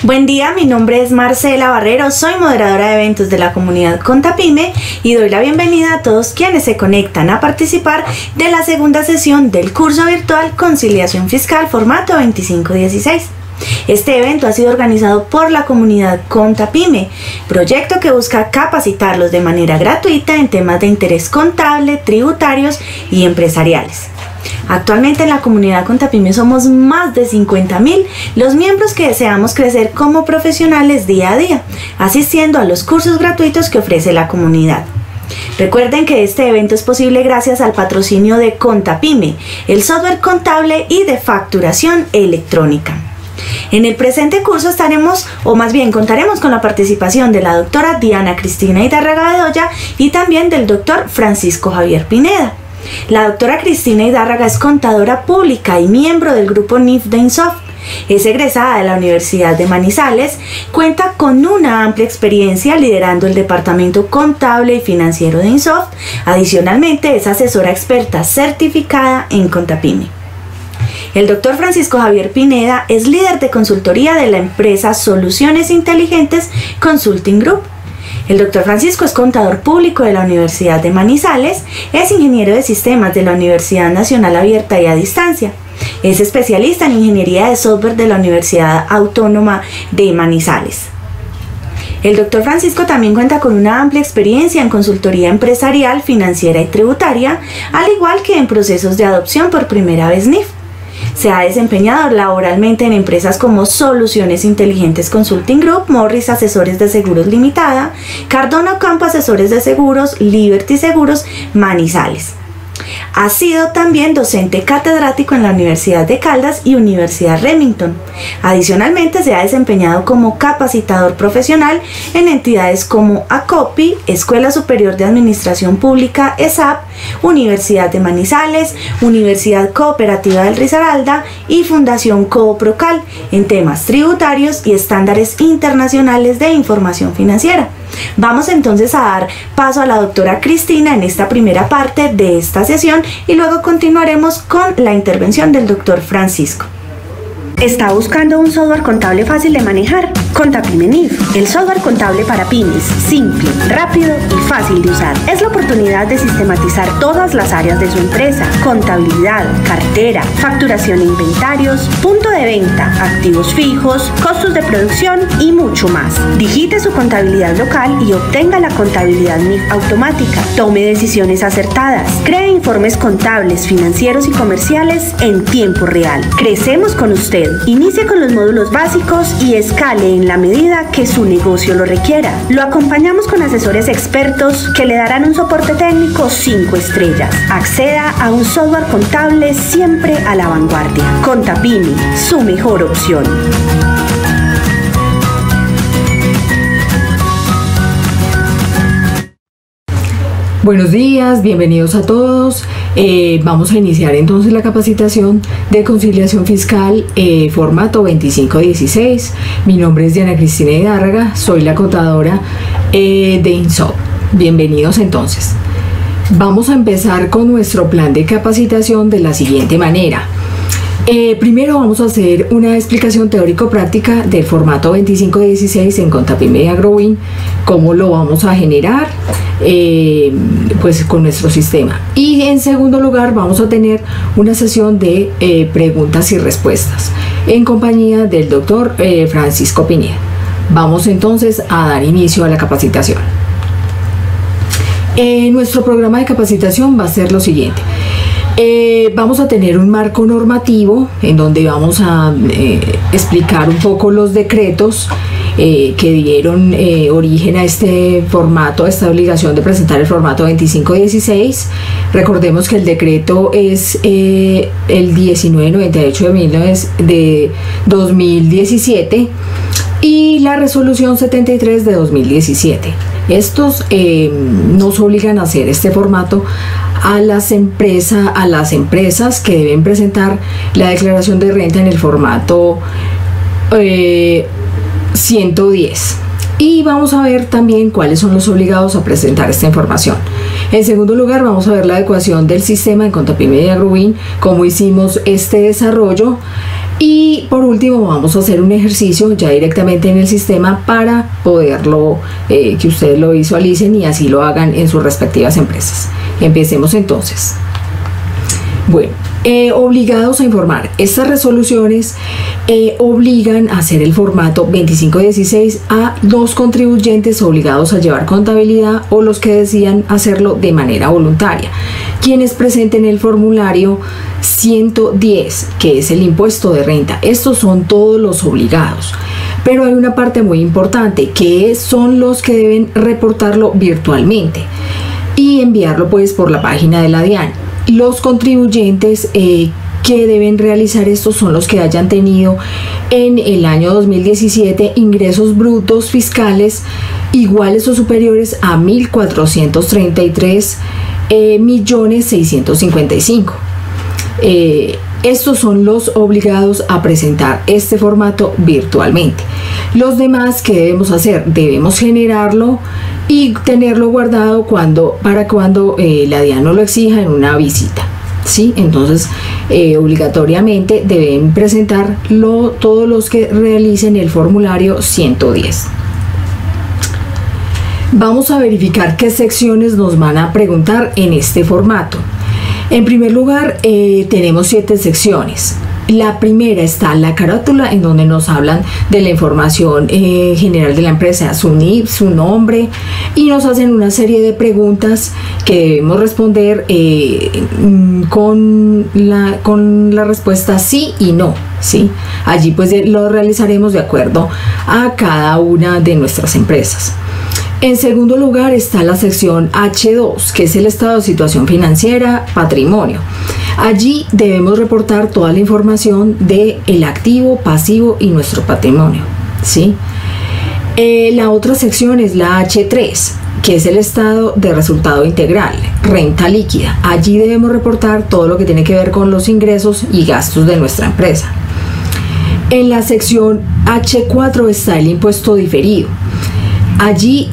Buen día, mi nombre es Marcela Barrero, soy moderadora de eventos de la comunidad Contapyme y doy la bienvenida a todos quienes se conectan a participar de la segunda sesión del curso virtual Conciliación Fiscal formato 2516. Este evento ha sido organizado por la comunidad Contapyme, proyecto que busca capacitarlos de manera gratuita en temas de interés contable, tributarios y empresariales. Actualmente en la comunidad Contapyme somos más de 50.000 los miembros que deseamos crecer como profesionales día a día, asistiendo a los cursos gratuitos que ofrece la comunidad. Recuerden que este evento es posible gracias al patrocinio de Contapyme, el software contable y de facturación electrónica. En el presente curso contaremos con la participación de la doctora Diana Cristina Idárraga Bedoya y también del doctor Francisco Javier Pineda. La doctora Cristina Idárraga es contadora pública y miembro del grupo NIF de INSOFT. Es egresada de la Universidad de Manizales, cuenta con una amplia experiencia liderando el departamento contable y financiero de INSOFT. Adicionalmente es asesora experta certificada en Contapyme. El doctor Francisco Javier Pineda es líder de consultoría de la empresa Soluciones Inteligentes Consulting Group. El doctor Francisco es contador público de la Universidad de Manizales, es ingeniero de sistemas de la Universidad Nacional Abierta y a Distancia. Es especialista en ingeniería de software de la Universidad Autónoma de Manizales. El doctor Francisco también cuenta con una amplia experiencia en consultoría empresarial, financiera y tributaria, al igual que en procesos de adopción por primera vez NIF. Se ha desempeñado laboralmente en empresas como Soluciones Inteligentes Consulting Group, Morris Asesores de Seguros Limitada, Cardona Campo Asesores de Seguros, Liberty Seguros, Manizales. Ha sido también docente catedrático en la Universidad de Caldas y Universidad Remington. Adicionalmente se ha desempeñado como capacitador profesional en entidades como ACOPI, Escuela Superior de Administración Pública ESAP, Universidad de Manizales, Universidad Cooperativa del Risaralda y Fundación Cooprocal en temas tributarios y estándares internacionales de información financiera. Vamos entonces a dar paso a la doctora Cristina en esta primera parte de esta sesión y luego continuaremos con la intervención del doctor Francisco. ¿Está buscando un software contable fácil de manejar? Contapyme NIF, el software contable para pymes, simple, rápido y fácil de usar. Es la oportunidad de sistematizar todas las áreas de su empresa: contabilidad, cartera, facturación e inventarios, punto de venta, activos fijos, costos de producción y mucho más. Digite su contabilidad local y obtenga la contabilidad NIF automática. Tome decisiones acertadas. Cree informes contables, financieros y comerciales en tiempo real. Crecemos con usted. Inicie con los módulos básicos y escale en la medida que su negocio lo requiera. Lo acompañamos con asesores expertos que le darán un soporte técnico 5 estrellas. Acceda a un software contable siempre a la vanguardia. Contapyme, su mejor opción. Buenos días, bienvenidos a todos. Vamos a iniciar entonces la capacitación de conciliación fiscal formato 2516. Mi nombre es Diana Cristina Idárraga, soy la contadora de INSOFT. Bienvenidos entonces. Vamos a empezar con nuestro plan de capacitación de la siguiente manera. Primero vamos a hacer una explicación teórico-práctica del formato 2516 en Contapyme y AgroWin, cómo lo vamos a generar pues con nuestro sistema. Y en segundo lugar vamos a tener una sesión de preguntas y respuestas en compañía del doctor Francisco Pineda. Vamos entonces a dar inicio a la capacitación. Nuestro programa de capacitación va a ser lo siguiente. Vamos a tener un marco normativo en donde vamos a explicar un poco los decretos que dieron origen a este formato, a esta obligación de presentar el formato 2516. Recordemos que el decreto es el 1998 de 2017 y la resolución 73 de 2017. Estos nos obligan a hacer este formato a las empresas que deben presentar la declaración de renta en el formato 110. Y vamos a ver también cuáles son los obligados a presentar esta información. En segundo lugar, vamos a ver la adecuación del sistema en Contapyme y AgroWin, cómo hicimos este desarrollo Y por último vamos a hacer un ejercicio ya directamente en el sistema para poderlo, que ustedes lo visualicen y así lo hagan en sus respectivas empresas. Empecemos entonces. Bueno, obligados a informar. Estas resoluciones obligan a hacer el formato 2516 a los contribuyentes obligados a llevar contabilidad o los que decidan hacerlo de manera voluntaria, quienes presenten el formulario 110, que es el impuesto de renta. Estos son todos los obligados. Pero hay una parte muy importante, que son los que deben reportarlo virtualmente y enviarlo pues por la página de la DIAN. Los contribuyentes que deben realizar esto son los que hayan tenido en el año 2017 ingresos brutos fiscales iguales o superiores a 1.433.655.000. Estos son los obligados a presentar este formato virtualmente. Los demás, ¿qué debemos hacer? Debemos generarlo y tenerlo guardado para cuando la DIAN nos lo exija en una visita, ¿sí? Entonces, obligatoriamente deben presentarlo todos los que realicen el formulario 110. Vamos a verificar qué secciones nos van a preguntar en este formato. En primer lugar, tenemos 7 secciones. La primera está la carátula, en donde nos hablan de la información general de la empresa, su NIF, su nombre, y nos hacen una serie de preguntas que debemos responder con la respuesta sí y no, ¿sí? Allí pues lo realizaremos de acuerdo a cada una de nuestras empresas. En segundo lugar está la sección H2, que es el estado de situación financiera, patrimonio. Allí debemos reportar toda la información del activo, pasivo y nuestro patrimonio, ¿sí? La otra sección es la H3, que es el estado de resultado integral, renta líquida. Allí debemos reportar todo lo que tiene que ver con los ingresos y gastos de nuestra empresa. En la sección H4 está el impuesto diferido. Allí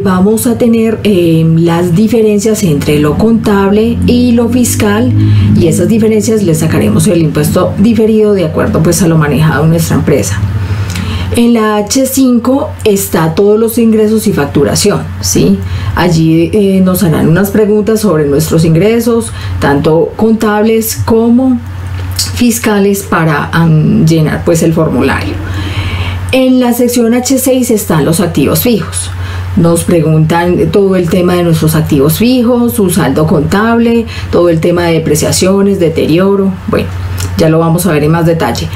vamos a tener las diferencias entre lo contable y lo fiscal, y esas diferencias le sacaremos el impuesto diferido de acuerdo pues a lo manejado en nuestra empresa. En la H5 está todos los ingresos y facturación, ¿sí? Allí nos harán unas preguntas sobre nuestros ingresos, tanto contables como fiscales, para llenar pues el formulario. En la sección H6 están los activos fijos. Nos preguntan todo el tema de nuestros activos fijos, su saldo contable, todo el tema de depreciaciones, deterioro. Bueno, ya lo vamos a ver en más detalle.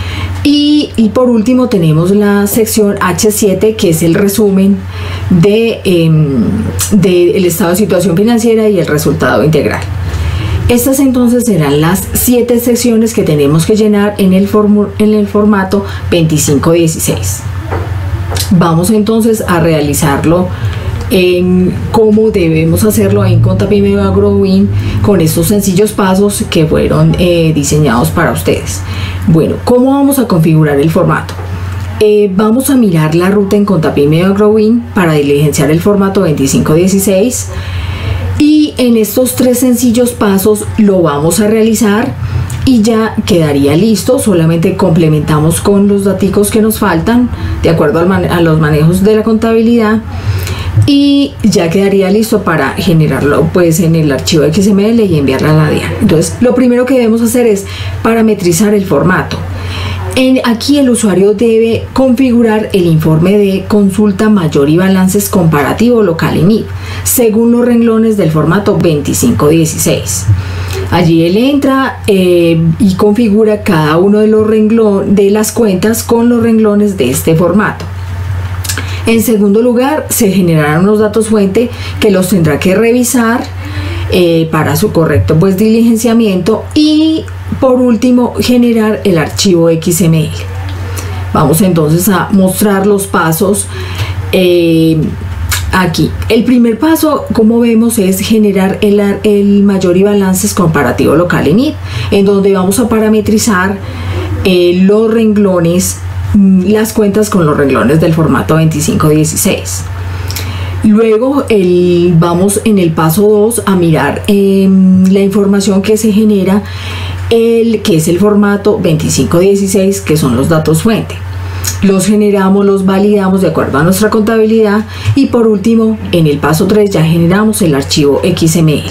Y por último tenemos la sección H7, que es el resumen del estado de situación financiera y el resultado integral. Estas entonces serán las 7 secciones que tenemos que llenar en el formato 2516. Vamos entonces a realizarlo en cómo debemos hacerlo en Contapyme AgroWin, con estos sencillos pasos que fueron diseñados para ustedes. Bueno, ¿cómo vamos a configurar el formato? Vamos a mirar la ruta en Contapyme AgroWin para diligenciar el formato 2516. Y en estos 3 sencillos pasos lo vamos a realizar y ya quedaría listo. Solamente complementamos con los daticos que nos faltan de acuerdo a los manejos de la contabilidad, y ya quedaría listo para generarlo pues en el archivo XML y enviarlo a la DIAN. Entonces, lo primero que debemos hacer es parametrizar el formato. Aquí el usuario debe configurar el informe de consulta mayor y balances comparativo local y NIF según los renglones del formato 2516. Allí él entra y configura cada uno de los renglones de las cuentas con los renglones de este formato. En segundo lugar, se generarán unos datos fuente que los tendrá que revisar para su correcto pues diligenciamiento, y por último generar el archivo XML. Vamos entonces a mostrar los pasos aquí. El primer paso, como vemos, es generar el mayor y balances comparativo local en NIF, en donde vamos a parametrizar los renglones, las cuentas con los renglones del formato 2516. Luego vamos en el paso 2 a mirar la información que se genera que es el formato 2516, que son los datos fuente. Los generamos, los validamos de acuerdo a nuestra contabilidad y por último, en el paso 3 ya generamos el archivo XML.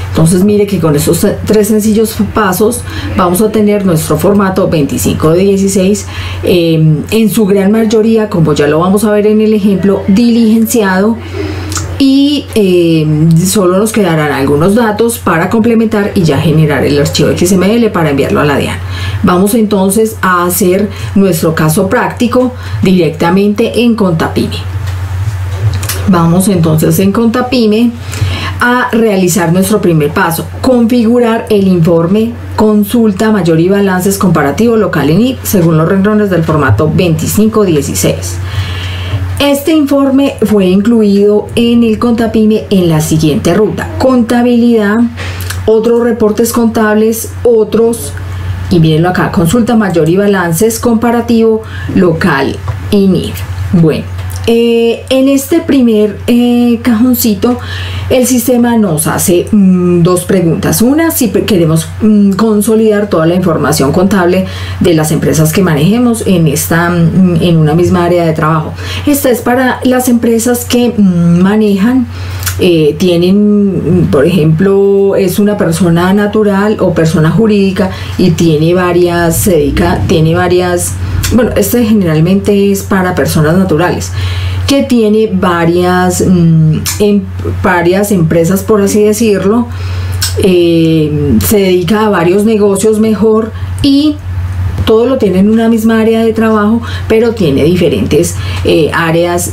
Entonces mire que con estos 3 sencillos pasos vamos a tener nuestro formato 2516 en su gran mayoría, como ya lo vamos a ver en el ejemplo, diligenciado, y solo nos quedarán algunos datos para complementar y ya generar el archivo XML para enviarlo a la DIAN. Vamos entonces a hacer nuestro caso práctico directamente en Contapyme. Vamos entonces en Contapyme a realizar nuestro primer paso: configurar el informe consulta mayor y balances comparativo local en NID según los renglones del formato 2516. Este informe fue incluido en el Contapyme en la siguiente ruta: contabilidad, otros reportes contables, otros, y mírenlo acá, consulta mayor y balances comparativo local y NID. Bueno, en este primer cajoncito el sistema nos hace 2 preguntas. Una, si queremos consolidar toda la información contable de las empresas que manejemos en una misma área de trabajo. Esta es para las empresas que manejan, tienen, por ejemplo, es una persona natural o persona jurídica y tiene varias, bueno, este generalmente es para personas naturales que tiene varias empresas, por así decirlo, se dedica a varios negocios mejor y todo lo tiene en una misma área de trabajo, pero tiene diferentes áreas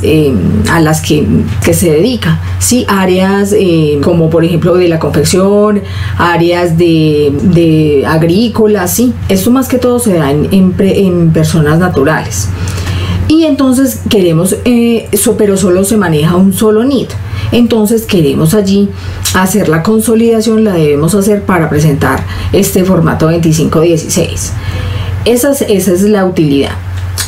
a las que se dedica, ¿sí? Áreas como por ejemplo de la confección, áreas de agrícolas, ¿sí? Esto más que todo se da en personas naturales. Y entonces queremos, pero solo se maneja un solo NID. Entonces queremos allí hacer la consolidación, la debemos hacer para presentar este formato 2516. Esa es la utilidad.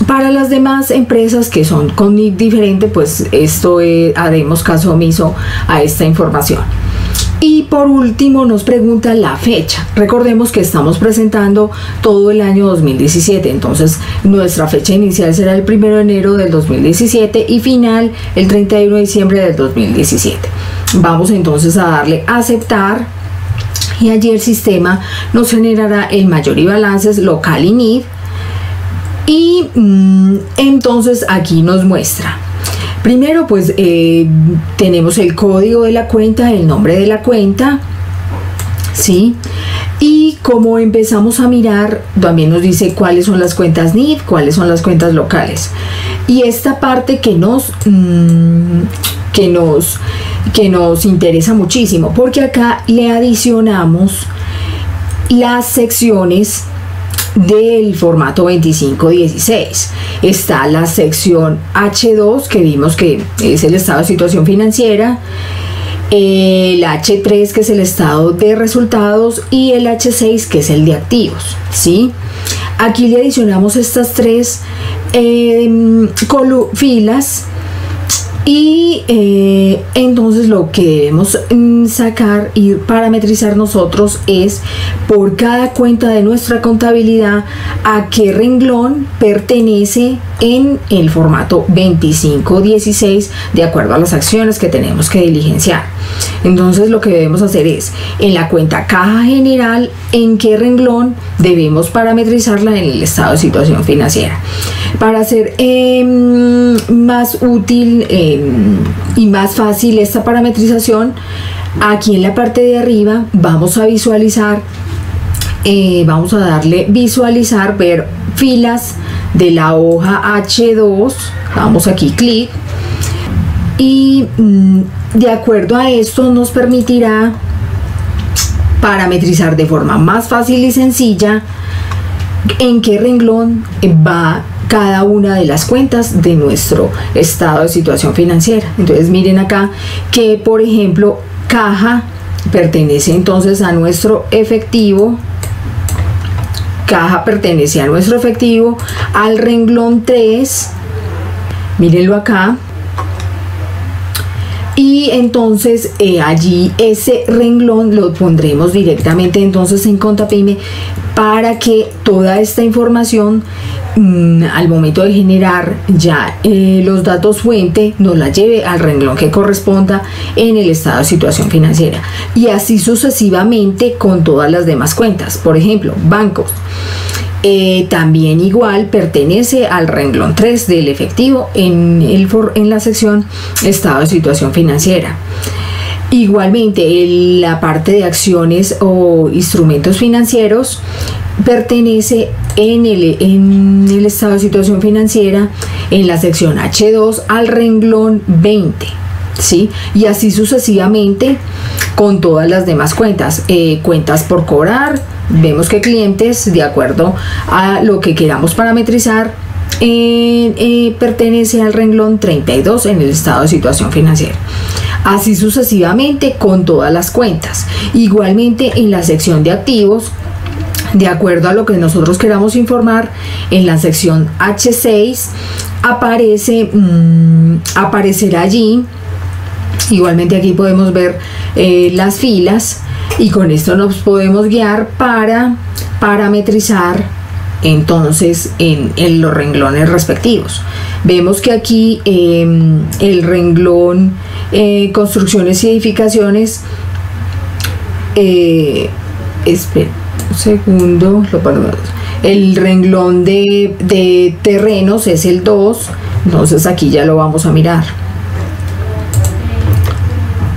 Para las demás empresas que son con NID diferente, pues esto haremos caso omiso a esta información. Y por último nos pregunta la fecha. Recordemos que estamos presentando todo el año 2017, entonces nuestra fecha inicial será el 1 de enero del 2017 y final el 31 de diciembre del 2017. Vamos entonces a darle a aceptar y allí el sistema nos generará el mayor y balances local y NID, y entonces aquí nos muestra. Primero pues tenemos el código de la cuenta, el nombre de la cuenta, ¿sí? Y como empezamos a mirar, también nos dice cuáles son las cuentas NID, cuáles son las cuentas locales. Y esta parte que nos interesa muchísimo, porque acá le adicionamos las secciones del formato 2516. Está la sección H2, que vimos que es el estado de situación financiera, el H3, que es el estado de resultados, y el H6, que es el de activos, ¿sí? Aquí le adicionamos estas 3 filas. Y entonces lo que debemos sacar y parametrizar nosotros es por cada cuenta de nuestra contabilidad a qué renglón pertenece en el formato 2516 de acuerdo a las acciones que tenemos que diligenciar. Entonces lo que debemos hacer es, en la cuenta caja general, en qué renglón debemos parametrizarla en el estado de situación financiera. Para hacer más útil y más fácil esta parametrización, aquí en la parte de arriba vamos a visualizar, vamos a darle visualizar, ver filas de la hoja H2, damos aquí clic y de acuerdo a esto nos permitirá parametrizar de forma más fácil y sencilla en qué renglón va cada una de las cuentas de nuestro estado de situación financiera. Entonces miren acá que por ejemplo caja pertenece entonces a nuestro efectivo, caja pertenece a nuestro efectivo al renglón 3, mírenlo acá. Y entonces allí ese renglón lo pondremos directamente entonces en ContaPyme para que toda esta información al momento de generar ya los datos fuente nos la lleve al renglón que corresponda en el estado de situación financiera, y así sucesivamente con todas las demás cuentas. Por ejemplo, bancos. También igual pertenece al renglón 3 del efectivo en la sección estado de situación financiera. Igualmente la parte de acciones o instrumentos financieros pertenece en el estado de situación financiera en la sección H2 al renglón 20, ¿sí? Y así sucesivamente con todas las demás cuentas. Cuentas por cobrar, vemos que clientes, de acuerdo a lo que queramos parametrizar, pertenece al renglón 32 en el estado de situación financiera. Así sucesivamente con todas las cuentas. Igualmente en la sección de activos, de acuerdo a lo que nosotros queramos informar, en la sección H6 aparecerá allí. Igualmente aquí podemos ver las filas, y con esto nos podemos guiar para parametrizar entonces en los renglones respectivos. Vemos que aquí el renglón construcciones y edificaciones, espera un segundo, el renglón de terrenos es el 2, entonces aquí ya lo vamos a mirar.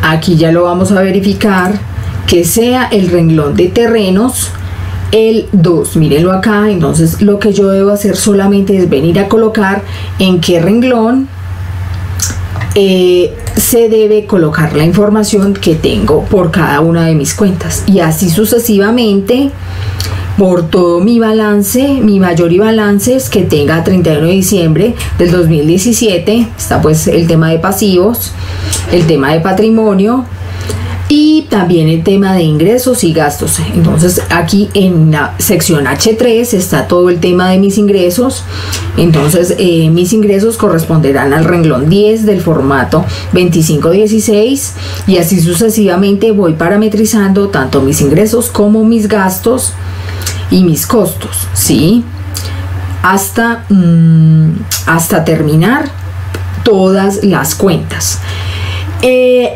Aquí ya lo vamos a verificar que sea el renglón de terrenos el 2. Mírenlo acá. Entonces lo que yo debo hacer solamente es venir a colocar en qué renglón se debe colocar la información que tengo por cada una de mis cuentas, y así sucesivamente por todo mi balance, mi mayor y balances que tenga 31 de diciembre del 2017. Está pues el tema de pasivos, el tema de patrimonio y también el tema de ingresos y gastos. Entonces aquí en la sección H3 está todo el tema de mis ingresos. Entonces mis ingresos corresponderán al renglón 10 del formato 2516, y así sucesivamente voy parametrizando tanto mis ingresos como mis gastos y mis costos, ¿sí? Hasta terminar todas las cuentas.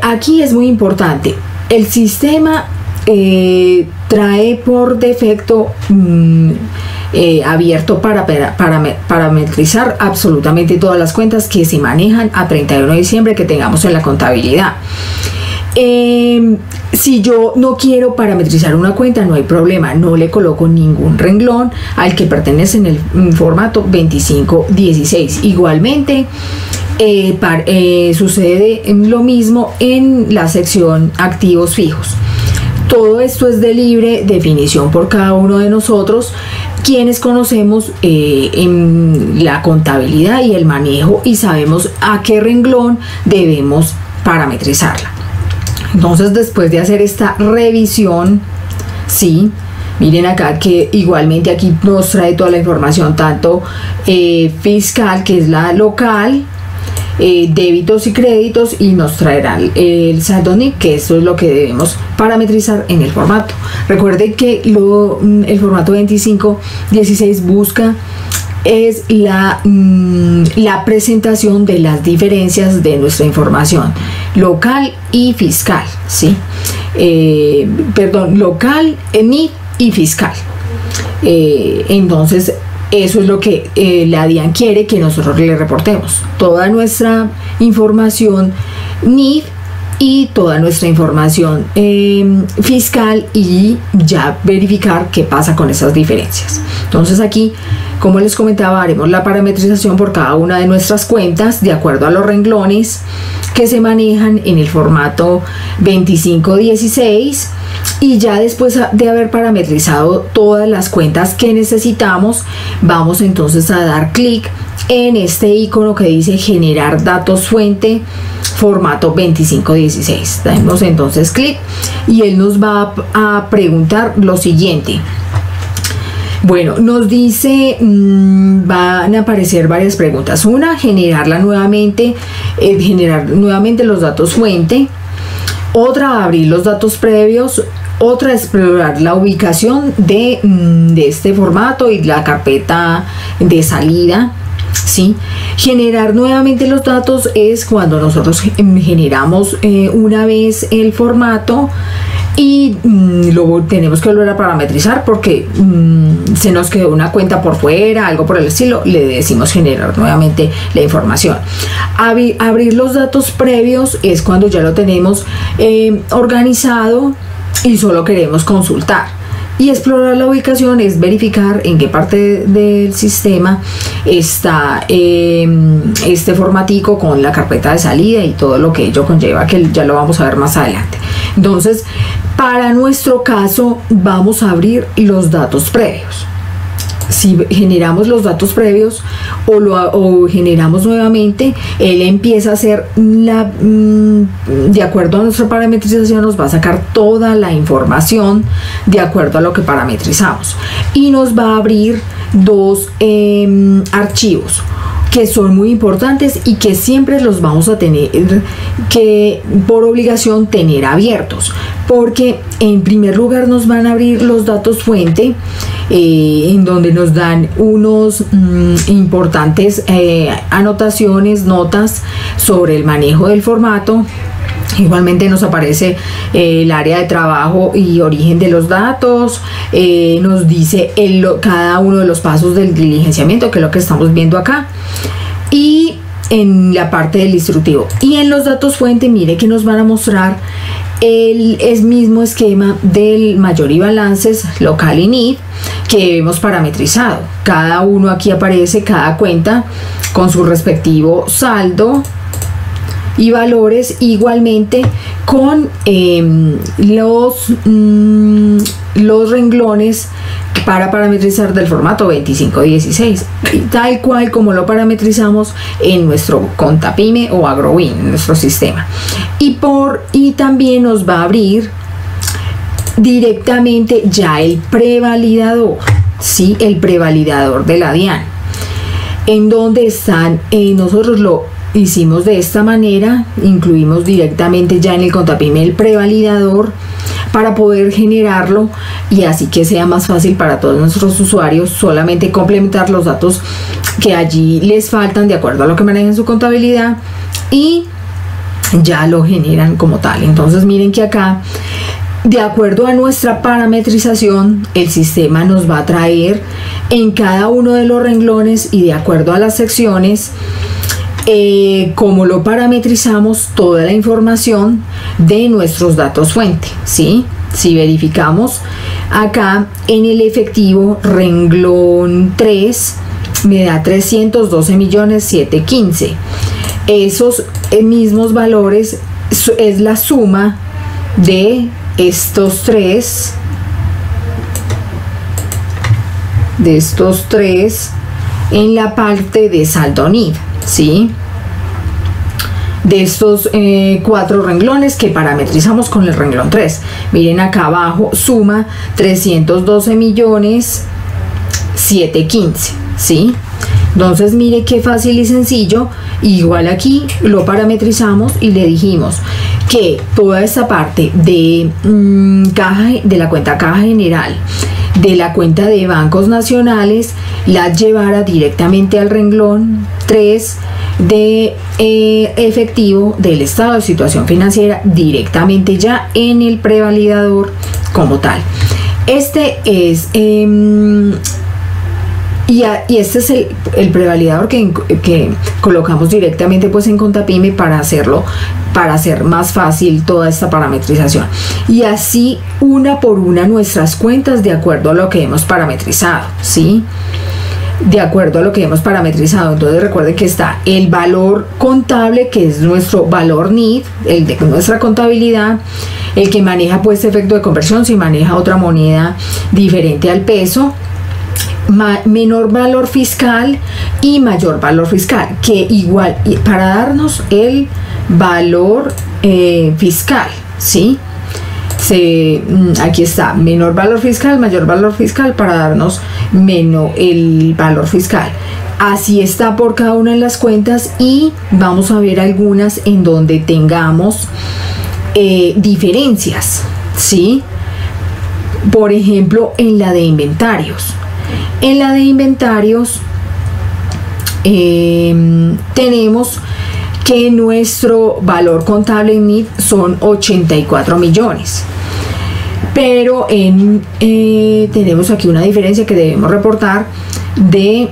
Aquí es muy importante, el sistema trae por defecto abierto para parametrizar absolutamente todas las cuentas que se manejan a 31 de diciembre que tengamos en la contabilidad. Si yo no quiero parametrizar una cuenta, no hay problema, no le coloco ningún renglón al que pertenece en el formato 2516. Igualmente sucede lo mismo en la sección activos fijos. Todo esto es de libre definición por cada uno de nosotros, quienes conocemos en la contabilidad y el manejo y sabemos a qué renglón debemos parametrizarla. Entonces, después de hacer esta revisión, sí, miren acá que igualmente aquí nos trae toda la información, tanto fiscal, que es la local, débitos y créditos, y nos traerá el saldo NIC, que eso es lo que debemos parametrizar en el formato. Recuerden que el formato 2516 busca es la presentación de las diferencias de nuestra información local y fiscal, ¿sí? Local, NIF y fiscal. Entonces eso es lo que la DIAN quiere que nosotros le reportemos, toda nuestra información NIF y toda nuestra información fiscal, y ya verificar qué pasa con esas diferencias. Entonces aquí, como les comentaba, haremos la parametrización por cada una de nuestras cuentas de acuerdo a los renglones que se manejan en el formato 2516, y ya después de haber parametrizado todas las cuentas que necesitamos, vamos entonces a dar clic en este icono que dice generar datos fuente formato 2516. Damos entonces clic y él nos va a preguntar lo siguiente: Bueno, nos dice, van a aparecer varias preguntas. Una, generar nuevamente los datos fuente. Otra, abrir los datos previos. Otra, explorar la ubicación de este formato y la carpeta de salida. ¿Sí? Generar nuevamente los datos es cuando nosotros generamos una vez el formato y luego tenemos que volver a parametrizar porque se nos quedó una cuenta por fuera, algo por el estilo, le decimos generar nuevamente la información. Abrir los datos previos es cuando ya lo tenemos organizado y solo queremos consultar. Y explorar la ubicación es verificar en qué parte del sistema está este formatico con la carpeta de salida y todo lo que ello conlleva, que ya lo vamos a ver más adelante. Entonces, para nuestro caso, vamos a abrir los datos previos. Si generamos los datos previos o generamos nuevamente, él empieza a hacer de acuerdo a nuestra parametrización, nos va a sacar toda la información de acuerdo a lo que parametrizamos y nos va a abrir dos archivos que son muy importantes y que siempre los vamos a tener que por obligación tener abiertos, porque en primer lugar nos van a abrir los datos fuente en donde nos dan unos importantes anotaciones, notas sobre el manejo del formato. Igualmente nos aparece el área de trabajo y origen de los datos, nos dice cada uno de los pasos del diligenciamiento, que es lo que estamos viendo acá, y en la parte del instructivo. Y en los datos fuente, mire que nos van a mostrar el mismo esquema del mayor y balances local y NID que hemos parametrizado. Cada uno aquí aparece, cada cuenta con su respectivo saldo y valores, igualmente con los renglones para parametrizar del formato 2516, tal cual como lo parametrizamos en nuestro Contapyme o Agrowin, en nuestro sistema. Y también nos va a abrir directamente ya el prevalidador, ¿sí? El prevalidador de la DIAN, en donde están, nosotros lo hicimos de esta manera, incluimos directamente ya en el Contapyme el prevalidador para poder generarlo y así que sea más fácil para todos nuestros usuarios solamente complementar los datos que allí les faltan de acuerdo a lo que manejan su contabilidad y ya lo generan como tal. Entonces miren que acá, de acuerdo a nuestra parametrización, el sistema nos va a traer en cada uno de los renglones y de acuerdo a las secciones, como lo parametrizamos, toda la información de nuestros datos fuente, ¿sí? Si verificamos acá en el efectivo renglón 3 me da 312.715.000. Esos mismos valores es la suma de estos tres en la parte de saldo NID, ¿sí? De estos 4 renglones que parametrizamos con el renglón 3. Miren acá abajo, suma 312.715.000, ¿sí? Entonces mire qué fácil y sencillo. Igual aquí lo parametrizamos y le dijimos que toda esta parte de la cuenta caja general, de la cuenta de bancos nacionales, la llevara directamente al renglón 3 de efectivo del estado de situación financiera, directamente ya en el prevalidador como tal. Este es y este es el prevalidador que colocamos directamente pues en Contapyme para hacer más fácil toda esta parametrización, y así una por una nuestras cuentas de acuerdo a lo que hemos parametrizado, ¿sí? De acuerdo a lo que hemos parametrizado. Entonces recuerden que está el valor contable, que es nuestro valor NID, el de nuestra contabilidad, el que maneja pues efecto de conversión si maneja otra moneda diferente al peso, menor valor fiscal y mayor valor fiscal, que igual para darnos el valor fiscal, ¿sí? aquí está, menor valor fiscal, mayor valor fiscal, para darnos el valor fiscal. Así está por cada una de las cuentas, y vamos a ver algunas en donde tengamos diferencias, ¿sí? Por ejemplo, en la de inventarios. En la de inventarios tenemos que nuestro valor contable en NIF son 84 millones. Pero tenemos aquí una diferencia que debemos reportar de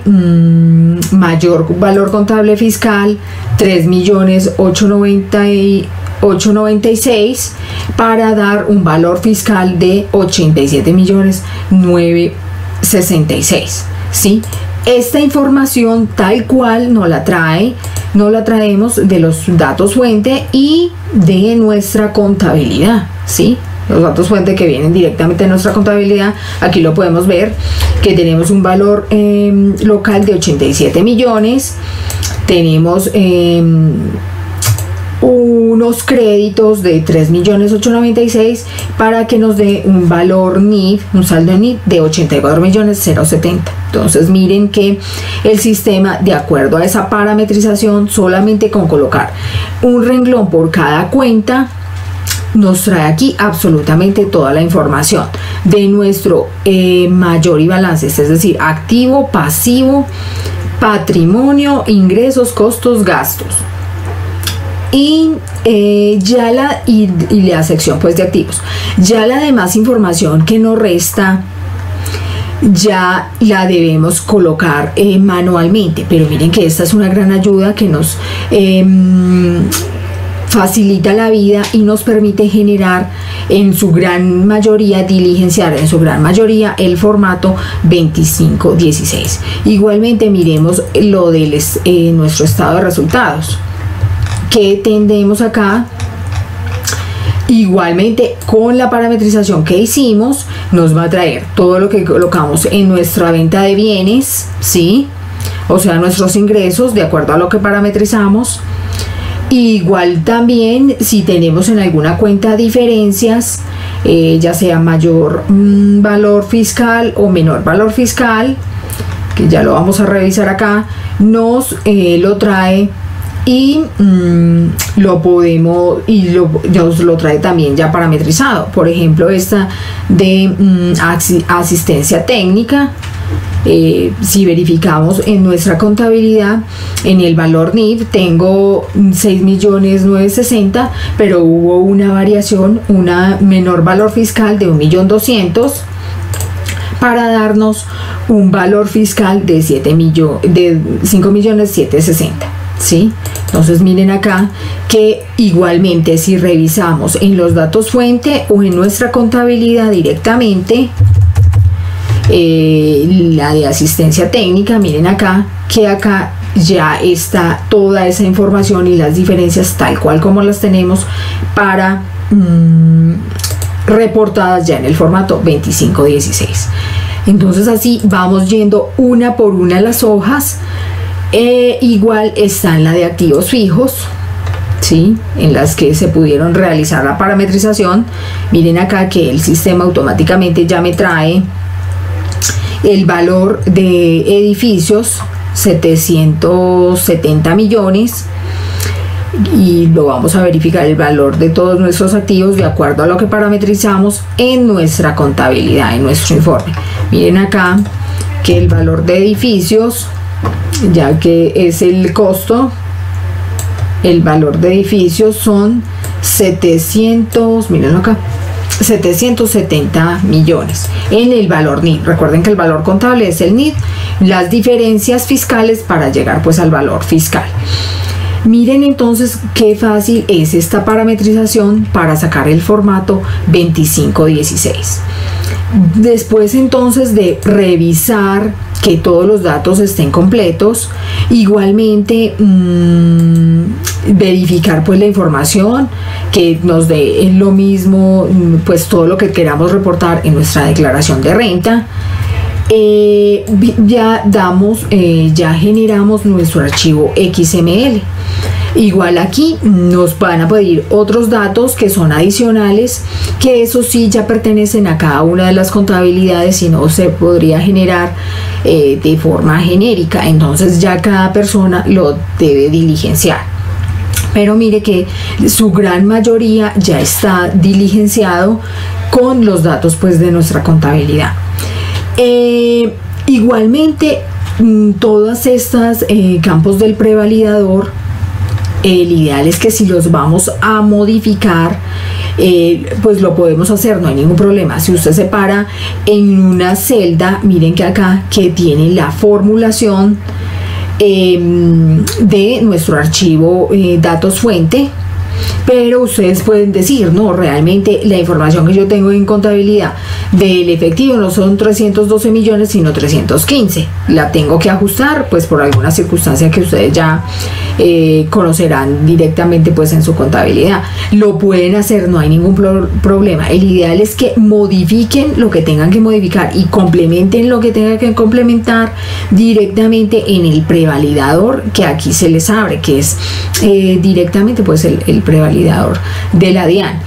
mayor valor contable fiscal, 3.896.000, para dar un valor fiscal de 87.966.000, ¿sí? Esta información tal cual nos la traemos de los datos fuente y de nuestra contabilidad, ¿sí? Los datos fuente que vienen directamente de nuestra contabilidad, aquí lo podemos ver, que tenemos un valor local de 87 millones, tenemos unos créditos de 3.896.000 para que nos dé un valor NIF, un saldo NIF de 84.070.000. Entonces miren que el sistema, de acuerdo a esa parametrización, solamente con colocar un renglón por cada cuenta, nos trae aquí absolutamente toda la información de nuestro mayor y balances, es decir, activo, pasivo, patrimonio, ingresos, costos, gastos. Y la sección pues de activos. Ya la demás información que nos resta ya la debemos colocar manualmente, pero miren que esta es una gran ayuda que nos facilita la vida y nos permite generar en su gran mayoría, diligenciar en su gran mayoría el formato 2516. Igualmente miremos lo de nuestro estado de resultados que tendemos acá. Igualmente con la parametrización que hicimos nos va a traer todo lo que colocamos en nuestra venta de bienes, ¿sí? O sea, nuestros ingresos de acuerdo a lo que parametrizamos. Igual también si tenemos en alguna cuenta diferencias, ya sea mayor valor fiscal o menor valor fiscal, que ya lo vamos a revisar acá, nos lo trae y nos lo trae también ya parametrizado. Por ejemplo, esta de asistencia técnica. Si verificamos en nuestra contabilidad, en el valor NIF tengo 6.960.000, pero hubo una variación, una menor valor fiscal de 1.200.000 para darnos un valor fiscal de 5.760.000, ¿sí? Entonces miren acá que igualmente si revisamos en los datos fuente o en nuestra contabilidad directamente, la de asistencia técnica, miren acá que acá ya está toda esa información y las diferencias tal cual como las tenemos para reportadas ya en el formato 2516. Entonces así vamos yendo una por una las hojas. Igual está en la de activos fijos, ¿sí? En las que se pudieron realizar la parametrización. Miren acá que el sistema automáticamente ya me trae el valor de edificios, 770 millones, y lo vamos a verificar el valor de todos nuestros activos de acuerdo a lo que parametrizamos en nuestra contabilidad, en nuestro informe. Miren acá que el valor de edificios, ya que es el costo, el valor de edificios son 770 millones en el valor NIF. Recuerden que el valor contable es el NIF, las diferencias fiscales para llegar pues al valor fiscal. Miren entonces qué fácil es esta parametrización para sacar el formato 2516. Después entonces de revisar que todos los datos estén completos, igualmente verificar pues la información que nos dé lo mismo, pues todo lo que queramos reportar en nuestra declaración de renta. ya generamos nuestro archivo XML. Igual aquí nos van a pedir otros datos que son adicionales, que eso sí ya pertenecen a cada una de las contabilidades y no se podría generar de forma genérica, entonces ya cada persona lo debe diligenciar. Pero mire que su gran mayoría ya está diligenciado con los datos pues de nuestra contabilidad. Igualmente todas estas campos del prevalidador, el ideal es que si los vamos a modificar, pues lo podemos hacer, no hay ningún problema. Si usted se para en una celda, miren que acá que tiene la formulación de nuestro archivo datos fuente, pero ustedes pueden decir, no, realmente la información que yo tengo en contabilidad del efectivo no son 312 millones sino 315, la tengo que ajustar pues por alguna circunstancia que ustedes ya conocerán directamente pues en su contabilidad. Lo pueden hacer, no hay ningún problema. El ideal es que modifiquen lo que tengan que modificar y complementen lo que tengan que complementar directamente en el prevalidador que aquí se les abre, que es directamente pues el prevalidador de la DIAN,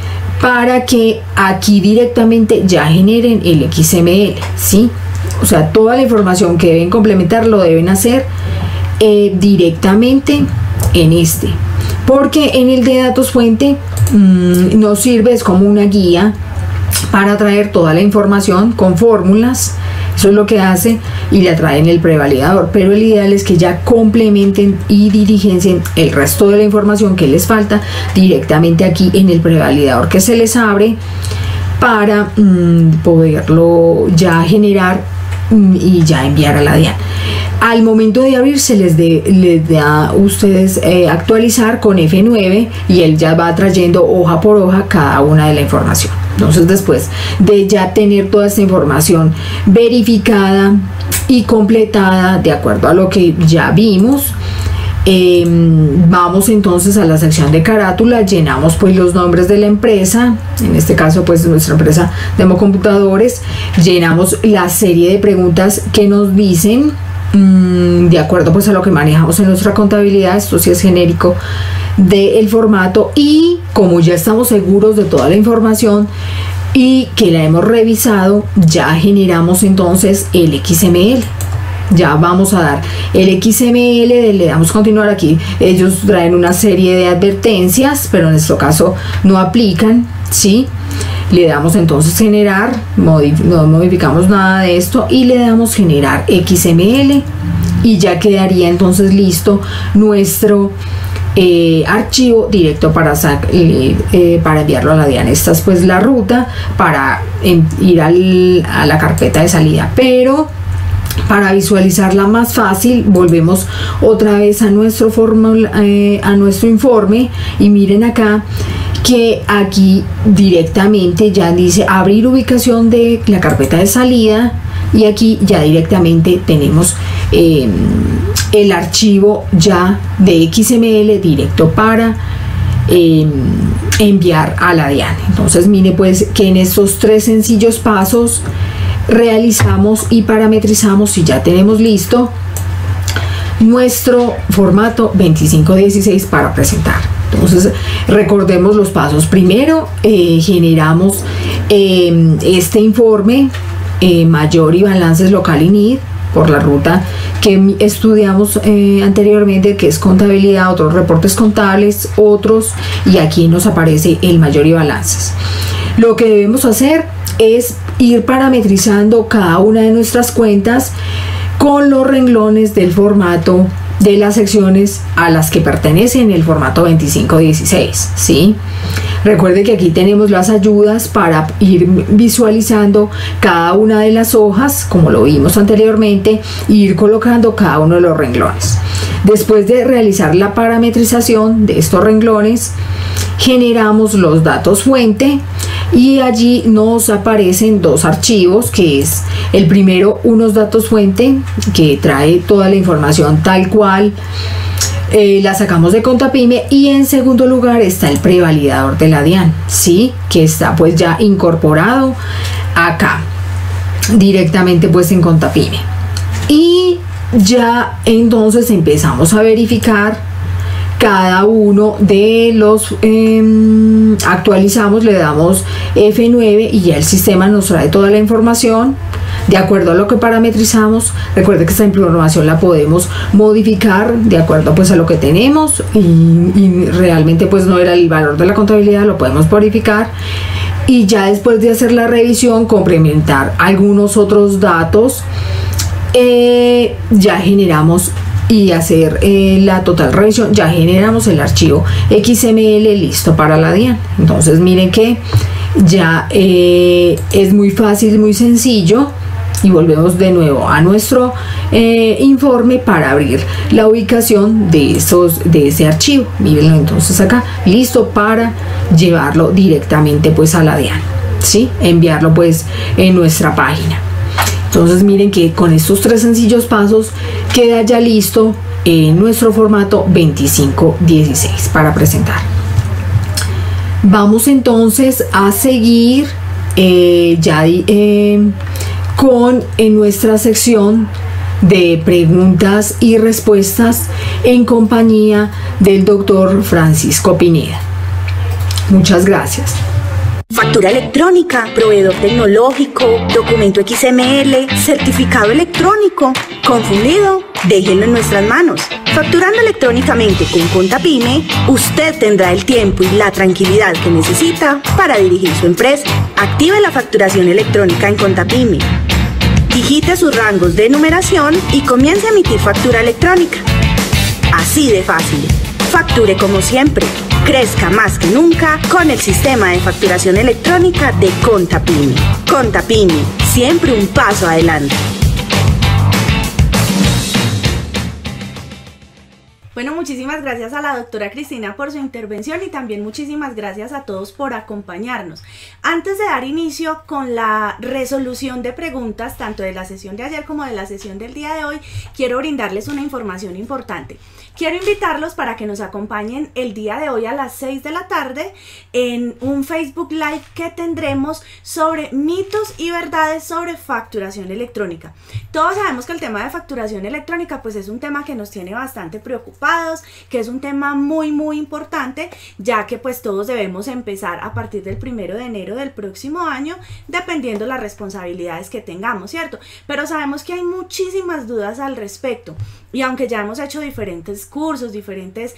para que aquí directamente ya generen el XML, ¿sí? O sea, toda la información que deben complementar lo deben hacer directamente en este, porque en el de datos fuente nos sirve, es como una guía para traer toda la información con fórmulas. Eso es lo que hace y le traen el prevalidador, pero el ideal es que ya complementen y diligencien el resto de la información que les falta directamente aquí en el prevalidador que se les abre para poderlo ya generar y ya enviar a la DIAN. Al momento de abrirse les da a ustedes actualizar con F9 y él ya va trayendo hoja por hoja cada una de la información. Entonces, después de ya tener toda esta información verificada y completada de acuerdo a lo que ya vimos, vamos entonces a la sección de carátula, llenamos pues los nombres de la empresa, en este caso pues nuestra empresa Democomputadores, llenamos la serie de preguntas que nos dicen de acuerdo pues a lo que manejamos en nuestra contabilidad. Esto sí es genérico del formato, y como ya estamos seguros de toda la información y que la hemos revisado, ya generamos entonces el XML. Ya vamos a dar el XML, le damos continuar. Aquí ellos traen una serie de advertencias, pero en nuestro caso no aplican, ¿sí? Le damos entonces generar, no modificamos nada de esto y le damos generar XML y ya quedaría entonces listo nuestro archivo directo para enviarlo a la DIAN. Esta es pues la ruta para ir a la carpeta de salida, pero para visualizarla más fácil volvemos otra vez a nuestro informe y miren acá que aquí directamente ya dice abrir ubicación de la carpeta de salida, y aquí ya directamente tenemos el archivo ya de XML directo para enviar a la DIAN. Entonces mire pues que en estos 3 sencillos pasos realizamos y parametrizamos y ya tenemos listo nuestro formato 2516 para presentar. Entonces recordemos los pasos. Primero generamos este informe mayor y balances local y NID por la ruta que estudiamos anteriormente, que es contabilidad, otros reportes contables, otros, y aquí nos aparece el mayor y balances. Lo que debemos hacer es ir parametrizando cada una de nuestras cuentas con los renglones del formato de las secciones a las que pertenecen el formato 2516, ¿sí? Recuerde que aquí tenemos las ayudas para ir visualizando cada una de las hojas, como lo vimos anteriormente, e ir colocando cada uno de los renglones. Después de realizar la parametrización de estos renglones, generamos los datos fuente y allí nos aparecen 2 archivos, que es el primero, unos datos fuente que trae toda la información tal cual la sacamos de Contapyme, y en segundo lugar está el prevalidador de la DIAN, ¿sí? Que está pues ya incorporado acá. directamente pues en Contapyme. Y ya entonces empezamos a verificar cada uno de los actualizamos, le damos F9 y ya el sistema nos trae toda la información de acuerdo a lo que parametrizamos. Recuerde que esta información la podemos modificar de acuerdo pues a lo que tenemos y realmente pues no era el valor de la contabilidad, lo podemos modificar. Y ya después de hacer la revisión, complementar algunos otros datos, ya generamos y hacer la total revisión, ya generamos el archivo XML listo para la DIAN. Entonces miren que ya es muy fácil, muy sencillo. Y volvemos de nuevo a nuestro informe para abrir la ubicación de ese archivo. Mírenlo entonces acá, listo para llevarlo directamente pues a la DIAN, ¿sí? Enviarlo pues en nuestra página. Entonces miren que con estos 3 sencillos pasos queda ya listo nuestro formato 2516 para presentar. Vamos entonces a seguir con nuestra sección de preguntas y respuestas en compañía del doctor Francisco Pineda. Muchas gracias. Factura electrónica, proveedor tecnológico, documento XML, certificado electrónico. ¿Confundido? Déjenlo en nuestras manos. Facturando electrónicamente con Contapyme, usted tendrá el tiempo y la tranquilidad que necesita para dirigir su empresa. Active la facturación electrónica en Contapyme. Digite sus rangos de numeración y comience a emitir factura electrónica. Así de fácil. Facture como siempre. Crezca más que nunca con el sistema de facturación electrónica de Contapyme. Contapyme, siempre un paso adelante. Bueno, muchísimas gracias a la doctora Cristina por su intervención y también muchísimas gracias a todos por acompañarnos. Antes de dar inicio con la resolución de preguntas, tanto de la sesión de ayer como de la sesión del día de hoy, quiero brindarles una información importante. Quiero invitarlos para que nos acompañen el día de hoy a las 6 de la tarde en un Facebook Live que tendremos sobre mitos y verdades sobre facturación electrónica. Todos sabemos que el tema de facturación electrónica pues es un tema que nos tiene bastante preocupados, que es un tema muy importante, ya que pues todos debemos empezar a partir del 1 de enero del próximo año, dependiendo las responsabilidades que tengamos, ¿cierto? Pero sabemos que hay muchísimas dudas al respecto. Y aunque ya hemos hecho diferentes cursos, diferentes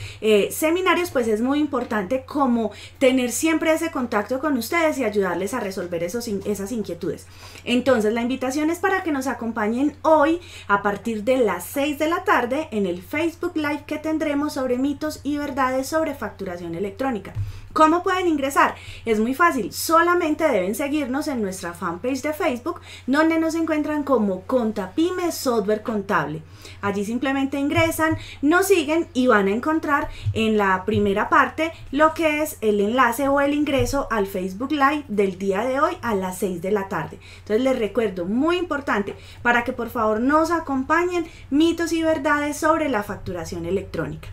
seminarios, pues es muy importante como tener siempre ese contacto con ustedes y ayudarles a resolver esas inquietudes. Entonces la invitación es para que nos acompañen hoy a partir de las 6 de la tarde en el Facebook Live que tendremos sobre mitos y verdades sobre facturación electrónica. ¿Cómo pueden ingresar? Es muy fácil, solamente deben seguirnos en nuestra fanpage de Facebook, donde nos encuentran como Contapyme Software Contable. Allí simplemente ingresan, nos siguen y van a encontrar en la primera parte lo que es el enlace o el ingreso al Facebook Live del día de hoy a las 6 de la tarde. Entonces les recuerdo, muy importante, para que por favor nos acompañen, mitos y verdades sobre la facturación electrónica.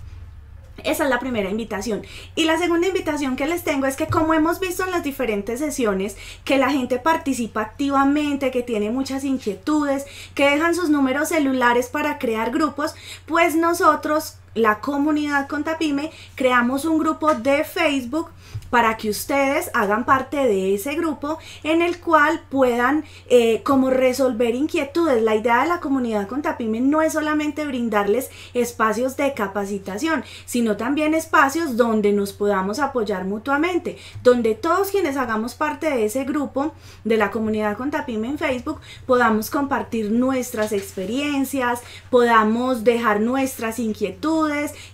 Esa es la primera invitación. Y la segunda invitación que les tengo es que, como hemos visto en las diferentes sesiones, que la gente participa activamente, que tiene muchas inquietudes, que dejan sus números celulares para crear grupos, pues nosotros, la comunidad Contapyme, creamos un grupo de Facebook para que ustedes hagan parte de ese grupo en el cual puedan como resolver inquietudes. La idea de la comunidad Contapyme no es solamente brindarles espacios de capacitación, sino también espacios donde nos podamos apoyar mutuamente, donde todos quienes hagamos parte de ese grupo de la comunidad Contapyme en Facebook podamos compartir nuestras experiencias, podamos dejar nuestras inquietudes,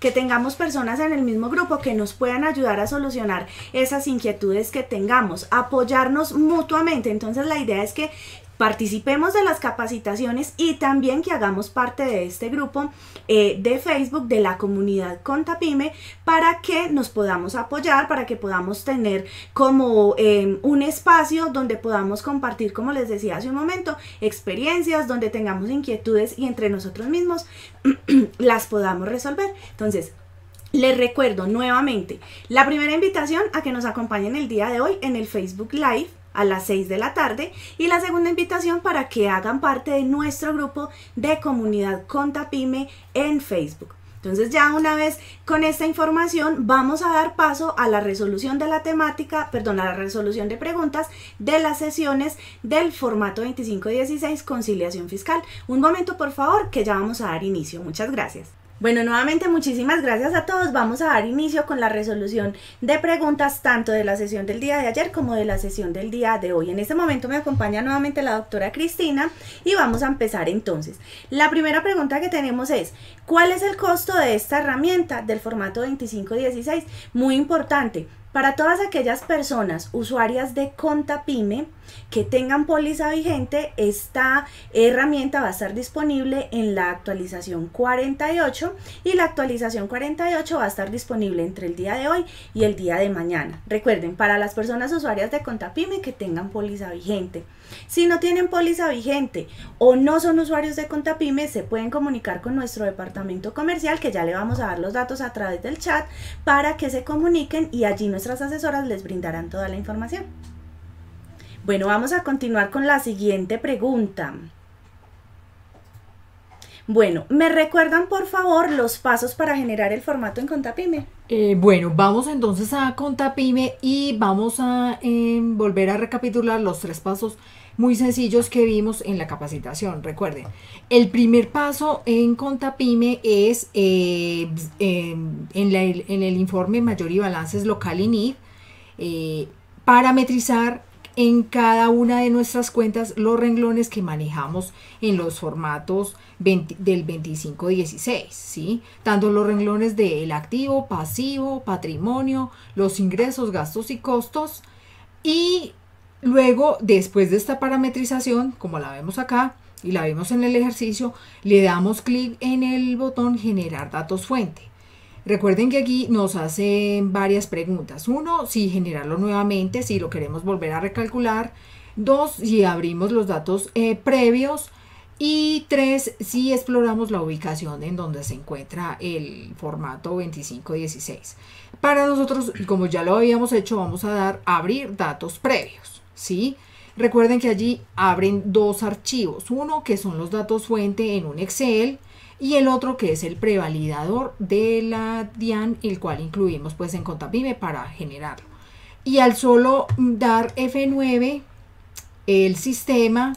que tengamos personas en el mismo grupo que nos puedan ayudar a solucionar esas inquietudes que tengamos, apoyarnos mutuamente. Entonces la idea es que participemos de las capacitaciones y también que hagamos parte de este grupo de Facebook de la comunidad Contapyme para que nos podamos apoyar, para que podamos tener como un espacio donde podamos compartir, como les decía hace un momento, experiencias, donde tengamos inquietudes y entre nosotros mismos las podamos resolver. Entonces, les recuerdo nuevamente la primera invitación a que nos acompañen el día de hoy en el Facebook Live a las 6 de la tarde, y la segunda invitación para que hagan parte de nuestro grupo de comunidad Contapyme en Facebook. Entonces ya una vez con esta información vamos a dar paso a la resolución de la temática, perdón, a la resolución de preguntas de las sesiones del formato 2516 conciliación fiscal. Un momento por favor que ya vamos a dar inicio. Muchas gracias. Bueno, nuevamente muchísimas gracias a todos. Vamos a dar inicio con la resolución de preguntas tanto de la sesión del día de ayer como de la sesión del día de hoy. En este momento me acompaña nuevamente la doctora Cristina y vamos a empezar entonces. La primera pregunta que tenemos es, ¿cuál es el costo de esta herramienta del formato 2516? Muy importante. Para todas aquellas personas usuarias de Contapyme que tengan póliza vigente, esta herramienta va a estar disponible en la actualización 48 y la actualización 48 va a estar disponible entre el día de hoy y el día de mañana. Recuerden, para las personas usuarias de Contapyme que tengan póliza vigente. Si no tienen póliza vigente o no son usuarios de Contapyme, se pueden comunicar con nuestro departamento comercial, que ya le vamos a dar los datos a través del chat para que se comuniquen y allí nuestras asesoras les brindarán toda la información. Bueno, vamos a continuar con la siguiente pregunta. Bueno, ¿me recuerdan por favor los pasos para generar el formato en Contapyme? Bueno, vamos entonces a Contapyme y vamos a volver a recapitular los 3 pasos muy sencillos que vimos en la capacitación. Recuerden, el primer paso en Contapyme es en el informe mayor y balances local y NIF, parametrizar en cada una de nuestras cuentas los renglones que manejamos en los formatos del 2516, ¿sí? Tanto los renglones del activo, pasivo, patrimonio, los ingresos, gastos y costos. Y luego, después de esta parametrización, como la vemos acá y la vemos en el ejercicio, le damos clic en el botón generar datos fuente. Recuerden que aquí nos hacen varias preguntas. 1, si generarlo nuevamente, si lo queremos volver a recalcular. 2, si abrimos los datos previos. Y 3, si exploramos la ubicación en donde se encuentra el formato 2516. Para nosotros, como ya lo habíamos hecho, vamos a dar abrir datos previos, ¿sí? Recuerden que allí abren 2 archivos. Uno que son los datos fuente en un Excel, y el otro que es el prevalidador de la DIAN, el cual incluimos pues en Contapyme para generarlo. Y al solo dar F9, el sistema,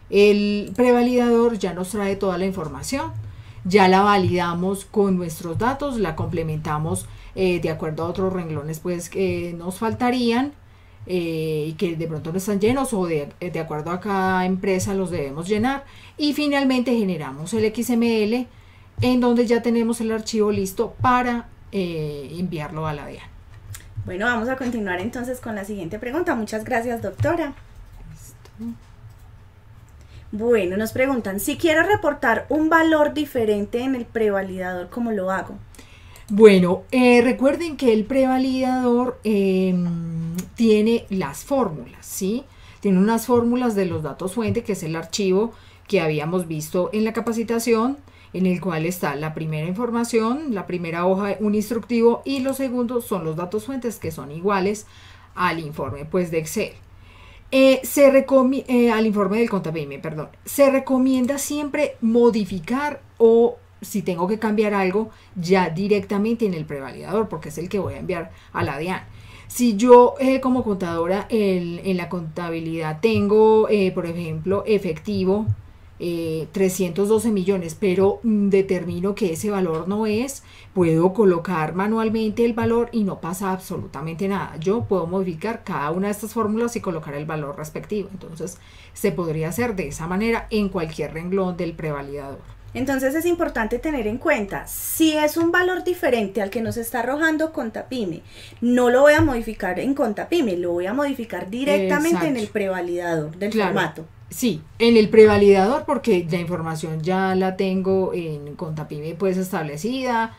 el prevalidador ya nos trae toda la información. Ya la validamos con nuestros datos, la complementamos de acuerdo a otros renglones pues que nos faltarían y que de pronto no están llenos, o de acuerdo a cada empresa los debemos llenar, y finalmente generamos el XML en donde ya tenemos el archivo listo para enviarlo a la DIAN. Bueno, vamos a continuar entonces con la siguiente pregunta. Muchas gracias, doctora. Listo. Bueno, nos preguntan, si quiero reportar un valor diferente en el prevalidador, ¿cómo lo hago? Bueno, recuerden que el prevalidador tiene las fórmulas, ¿sí? Tiene unas fórmulas de los datos fuente, que es el archivo que habíamos visto en la capacitación, en el cual está la primera información, la primera hoja, un instructivo, y los segundos son los datos fuentes, que son iguales al informe pues de Excel. Al informe del Contapyme, perdón. Se recomienda siempre modificar, o si tengo que cambiar algo, ya directamente en el prevalidador, porque es el que voy a enviar a la DIAN. Si yo como contadora en la contabilidad tengo, por ejemplo, efectivo 312 millones, pero determino que ese valor no es, puedo colocar manualmente el valor y no pasa absolutamente nada. Yo puedo modificar cada una de estas fórmulas y colocar el valor respectivo. Entonces se podría hacer de esa manera en cualquier renglón del prevalidador. Entonces es importante tener en cuenta, si es un valor diferente al que nos está arrojando Contapyme, no lo voy a modificar en Contapyme, lo voy a modificar directamente Exacto. en el prevalidador del Claro. formato. Sí, en el prevalidador, porque la información ya la tengo en Contapyme pues establecida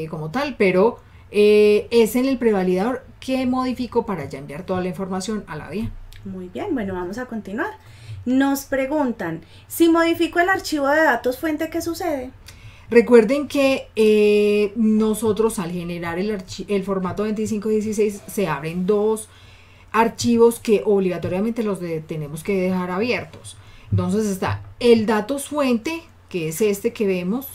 como tal, pero es en el prevalidador que modifico para ya enviar toda la información a la DIAN. Muy bien, bueno, vamos a continuar. Nos preguntan, si modifico el archivo de datos fuente, ¿qué sucede? Recuerden que nosotros al generar el formato 2516 se abren 2 archivos que obligatoriamente tenemos que dejar abiertos. Entonces está el datos fuente, que es este que vemos,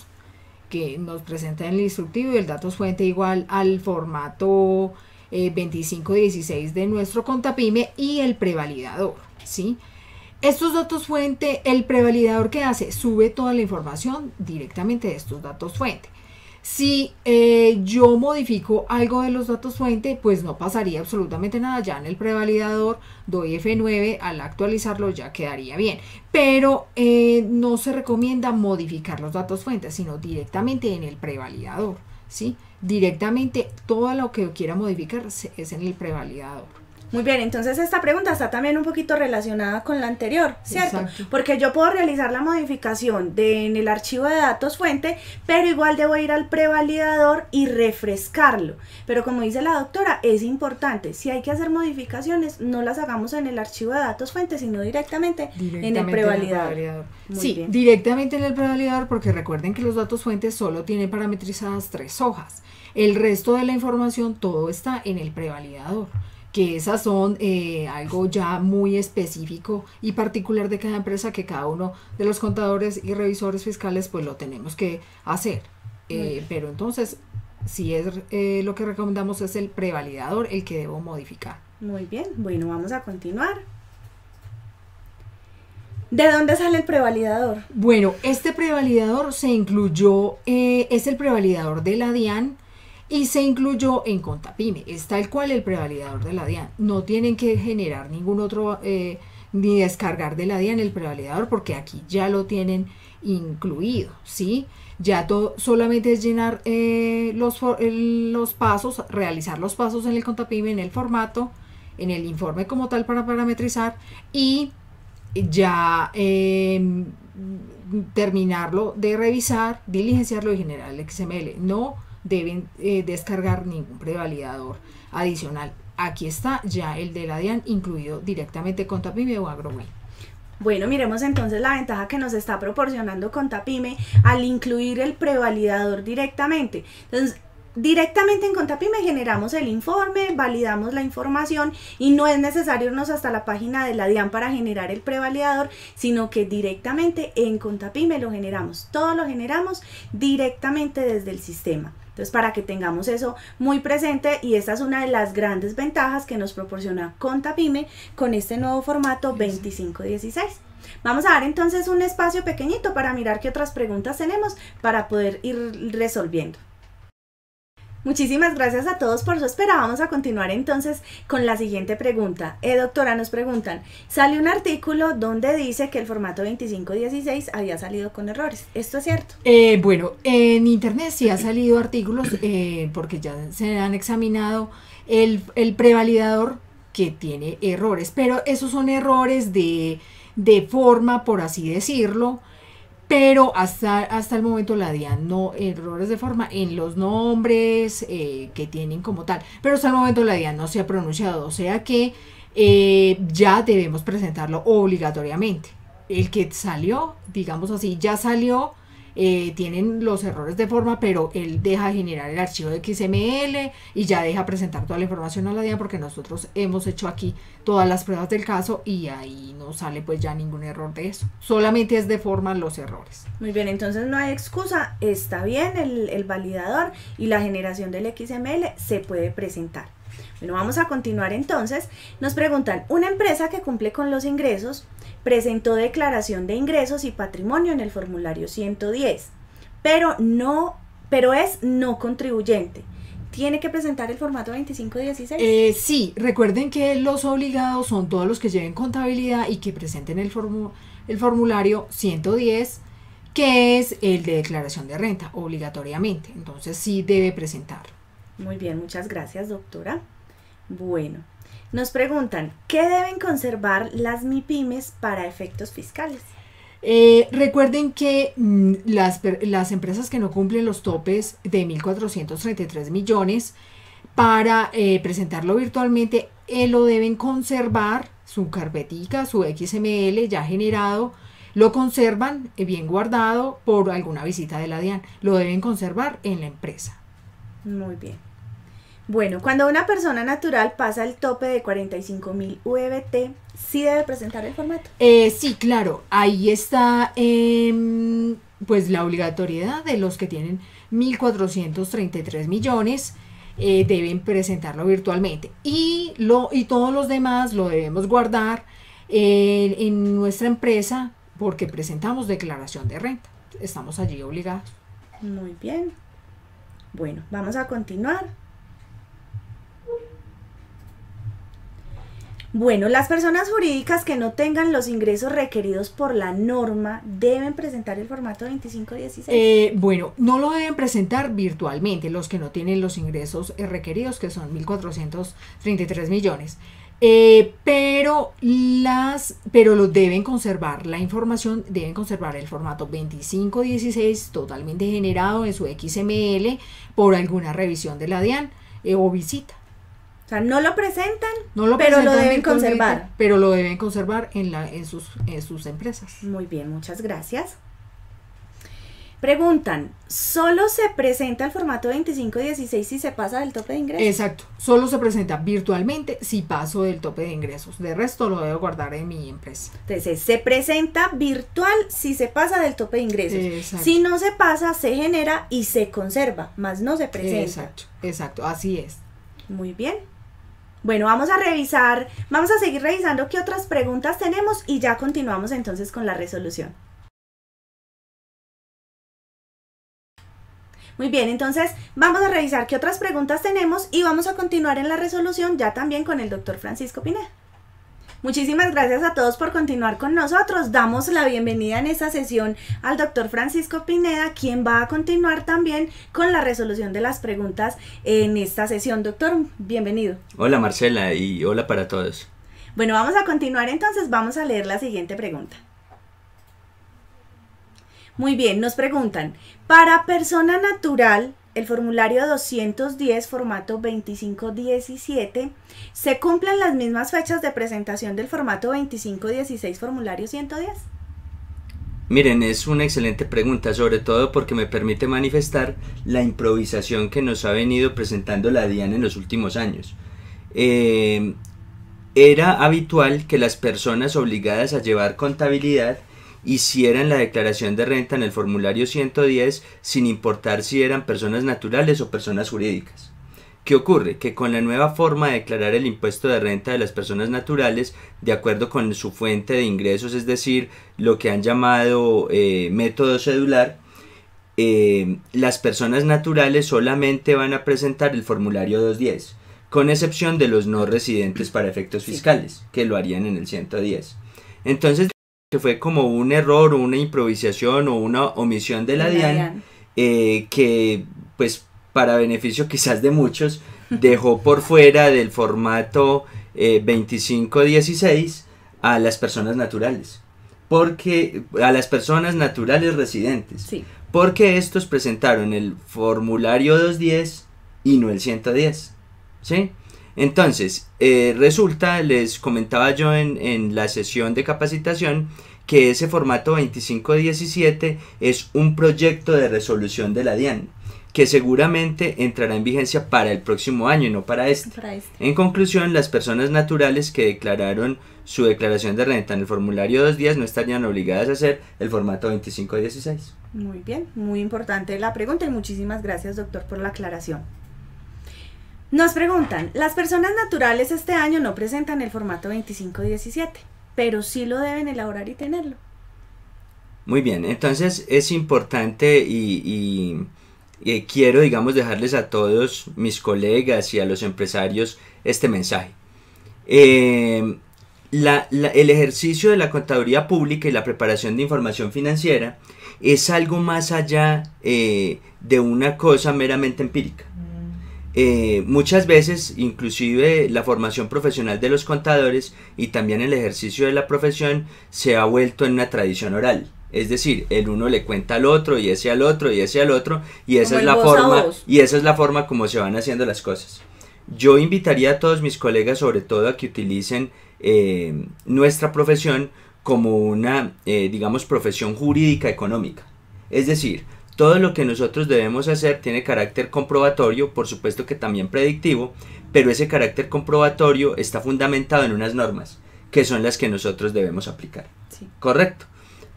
que nos presenta en el instructivo, y el datos fuente igual al formato 2516 de nuestro Contapyme, y el prevalidador, ¿sí? Estos datos fuente, el prevalidador, ¿qué hace? Sube toda la información directamente de estos datos fuente. Si yo modifico algo de los datos fuente, pues no pasaría absolutamente nada. Ya en el prevalidador doy F9, al actualizarlo ya quedaría bien. Pero no se recomienda modificar los datos fuentes, sino directamente en el prevalidador, ¿sí? Directamente todo lo que quiera modificar es en el prevalidador. Muy bien, entonces esta pregunta está también un poquito relacionada con la anterior, ¿cierto? Exacto. Porque yo puedo realizar la modificación en el archivo de datos fuente, pero igual debo ir al prevalidador y refrescarlo. Pero como dice la doctora, es importante, si hay que hacer modificaciones, no las hagamos en el archivo de datos fuente, sino directamente en el prevalidador. Sí, bien. Directamente en el prevalidador, porque recuerden que los datos fuentes solo tienen parametrizadas 3 hojas. El resto de la información, todo está en el prevalidador, que esas son algo ya muy específico y particular de cada empresa, que cada uno de los contadores y revisores fiscales pues lo tenemos que hacer. Pero entonces, si es lo que recomendamos, es el prevalidador el que debo modificar. Muy bien, bueno, vamos a continuar. ¿De dónde sale el prevalidador? Bueno, este prevalidador se incluyó, es el prevalidador de la DIAN, y se incluyó en Contapyme. Es tal cual el prevalidador de la DIAN. No tienen que generar ningún otro, ni descargar de la DIAN el prevalidador, porque aquí ya lo tienen incluido, ¿sí? Ya solamente es llenar los pasos, realizar los pasos en el Contapyme, en el formato, en el informe como tal para parametrizar, y ya terminarlo de revisar, diligenciarlo y generar el XML. No deben descargar ningún prevalidador adicional. Aquí está ya el de la DIAN incluido directamente Contapyme o AgroWin. Bueno, miremos entonces la ventaja que nos está proporcionando Contapyme al incluir el prevalidador directamente. Entonces, directamente en Contapyme generamos el informe, validamos la información y no es necesario irnos hasta la página de la DIAN para generar el prevalidador, sino que directamente en Contapyme lo generamos. Todo lo generamos directamente desde el sistema. Entonces, para que tengamos eso muy presente, y esta es una de las grandes ventajas que nos proporciona Contapyme con este nuevo formato 2516. Vamos a dar entonces un espacio pequeñito para mirar qué otras preguntas tenemos para poder ir resolviendo. Muchísimas gracias a todos por su espera. Vamos a continuar entonces con la siguiente pregunta. Doctora, nos preguntan, sale un artículo donde dice que el formato 2516 había salido con errores. ¿Esto es cierto? Bueno, en internet sí ha salido artículos porque ya se han examinado el prevalidador que tiene errores, pero esos son errores de forma, por así decirlo. Pero hasta el momento la DIAN no, errores de forma en los nombres que tienen como tal, pero hasta el momento la DIAN no se ha pronunciado, o sea que ya debemos presentarlo obligatoriamente. El que salió, digamos así, ya salió, tienen los errores de forma, pero él deja generar el archivo de XML y ya deja presentar toda la información a la DIAN, porque nosotros hemos hecho aquí todas las pruebas del caso y ahí no sale pues ya ningún error de eso, solamente es de forma los errores. Muy bien, entonces no hay excusa, está bien el validador y la generación del XML se puede presentar. Bueno, vamos a continuar entonces. Nos preguntan, una empresa que cumple con los ingresos presentó declaración de ingresos y patrimonio en el formulario 110, pero es no contribuyente. ¿Tiene que presentar el formato 2516? Sí, recuerden que los obligados son todos los que lleven contabilidad y que presenten el formulario 110, que es el de declaración de renta, obligatoriamente. Entonces sí debe presentar. Muy bien, muchas gracias, doctora. Bueno, nos preguntan, ¿qué deben conservar las MIPYMES para efectos fiscales? Recuerden que las empresas que no cumplen los topes de 1.433 millones para presentarlo virtualmente, lo deben conservar, su carpetica, su XML ya generado, lo conservan bien guardado por alguna visita de la DIAN, lo deben conservar en la empresa. Muy bien. Bueno, cuando una persona natural pasa el tope de 45.000 UEBT, ¿sí debe presentar el formato? Sí, claro, ahí está pues la obligatoriedad de los que tienen 1.433 millones, deben presentarlo virtualmente y todos los demás lo debemos guardar en nuestra empresa porque presentamos declaración de renta, estamos allí obligados. Muy bien. Bueno, vamos a continuar. Bueno, las personas jurídicas que no tengan los ingresos requeridos por la norma deben presentar el formato 2516. Bueno, no lo deben presentar virtualmente los que no tienen los ingresos requeridos, que son 1.433 millones. Pero lo deben conservar la información, deben conservar el formato 2516 totalmente generado en su XML por alguna revisión de la DIAN o visita. O sea, no lo presentan, pero lo deben conservar. Pero lo deben conservar en sus empresas. Muy bien, muchas gracias. Preguntan, ¿solo se presenta el formato 2516 si se pasa del tope de ingresos? Exacto, solo se presenta virtualmente si paso del tope de ingresos. De resto lo debo guardar en mi empresa. Entonces, se presenta virtual si se pasa del tope de ingresos. Exacto. Si no se pasa, se genera y se conserva, más no se presenta. Exacto, así es. Muy bien. Bueno, vamos a seguir revisando qué otras preguntas tenemos y ya continuamos entonces con la resolución. Muy bien, entonces vamos a revisar qué otras preguntas tenemos y vamos a continuar en la resolución ya también con el doctor Francisco Pineda. Muchísimas gracias a todos por continuar con nosotros. Damos la bienvenida en esta sesión al doctor Francisco Pineda, quien va a continuar también con la resolución de las preguntas en esta sesión. Doctor, bienvenido. Hola Marcela y hola para todos. Bueno, vamos a continuar entonces, vamos a leer la siguiente pregunta. Muy bien, nos preguntan, para persona natural, el formulario 210, formato 2517, ¿se cumplen las mismas fechas de presentación del formato 2516, formulario 110? Miren, es una excelente pregunta, sobre todo porque me permite manifestar la improvisación que nos ha venido presentando la DIAN en los últimos años. Era habitual que las personas obligadas a llevar contabilidad hicieran la declaración de renta en el formulario 110 sin importar si eran personas naturales o personas jurídicas. ¿Qué ocurre? Que con la nueva forma de declarar el impuesto de renta de las personas naturales, de acuerdo con su fuente de ingresos, es decir, lo que han llamado método cedular, las personas naturales solamente van a presentar el formulario 210, con excepción de los no residentes para efectos fiscales, que lo harían en el 110. Entonces, que fue como un error o una improvisación o una omisión de la DIAN, que pues para beneficio quizás de muchos dejó por fuera del formato 2516 a las personas naturales, porque a las personas naturales residentes, sí, porque estos presentaron el formulario 210 y no el 110, ¿sí? Entonces, resulta, les comentaba yo en la sesión de capacitación, que ese formato 2517 es un proyecto de resolución de la DIAN, que seguramente entrará en vigencia para el próximo año y no para este. En conclusión, las personas naturales que declararon su declaración de renta en el formulario 210 no estarían obligadas a hacer el formato 2516. Muy bien, muy importante la pregunta y muchísimas gracias, doctor, por la aclaración. Nos preguntan, las personas naturales este año no presentan el formato 2517, pero sí lo deben elaborar y tenerlo. Muy bien, entonces es importante y quiero, digamos, dejarles a todos mis colegas y a los empresarios este mensaje. El ejercicio de la contaduría pública y la preparación de información financiera es algo más allá de una cosa meramente empírica. Muchas veces, inclusive la formación profesional de los contadores y también el ejercicio de la profesión se ha vuelto en una tradición oral. Es decir, el uno le cuenta al otro y ese al otro y ese al otro y esa es la forma como se van haciendo las cosas. Yo invitaría a todos mis colegas sobre todo a que utilicen nuestra profesión como una, digamos, profesión jurídica económica. Es decir, todo lo que nosotros debemos hacer tiene carácter comprobatorio, por supuesto que también predictivo, pero ese carácter comprobatorio está fundamentado en unas normas, que son las que nosotros debemos aplicar. Sí. ¿Correcto?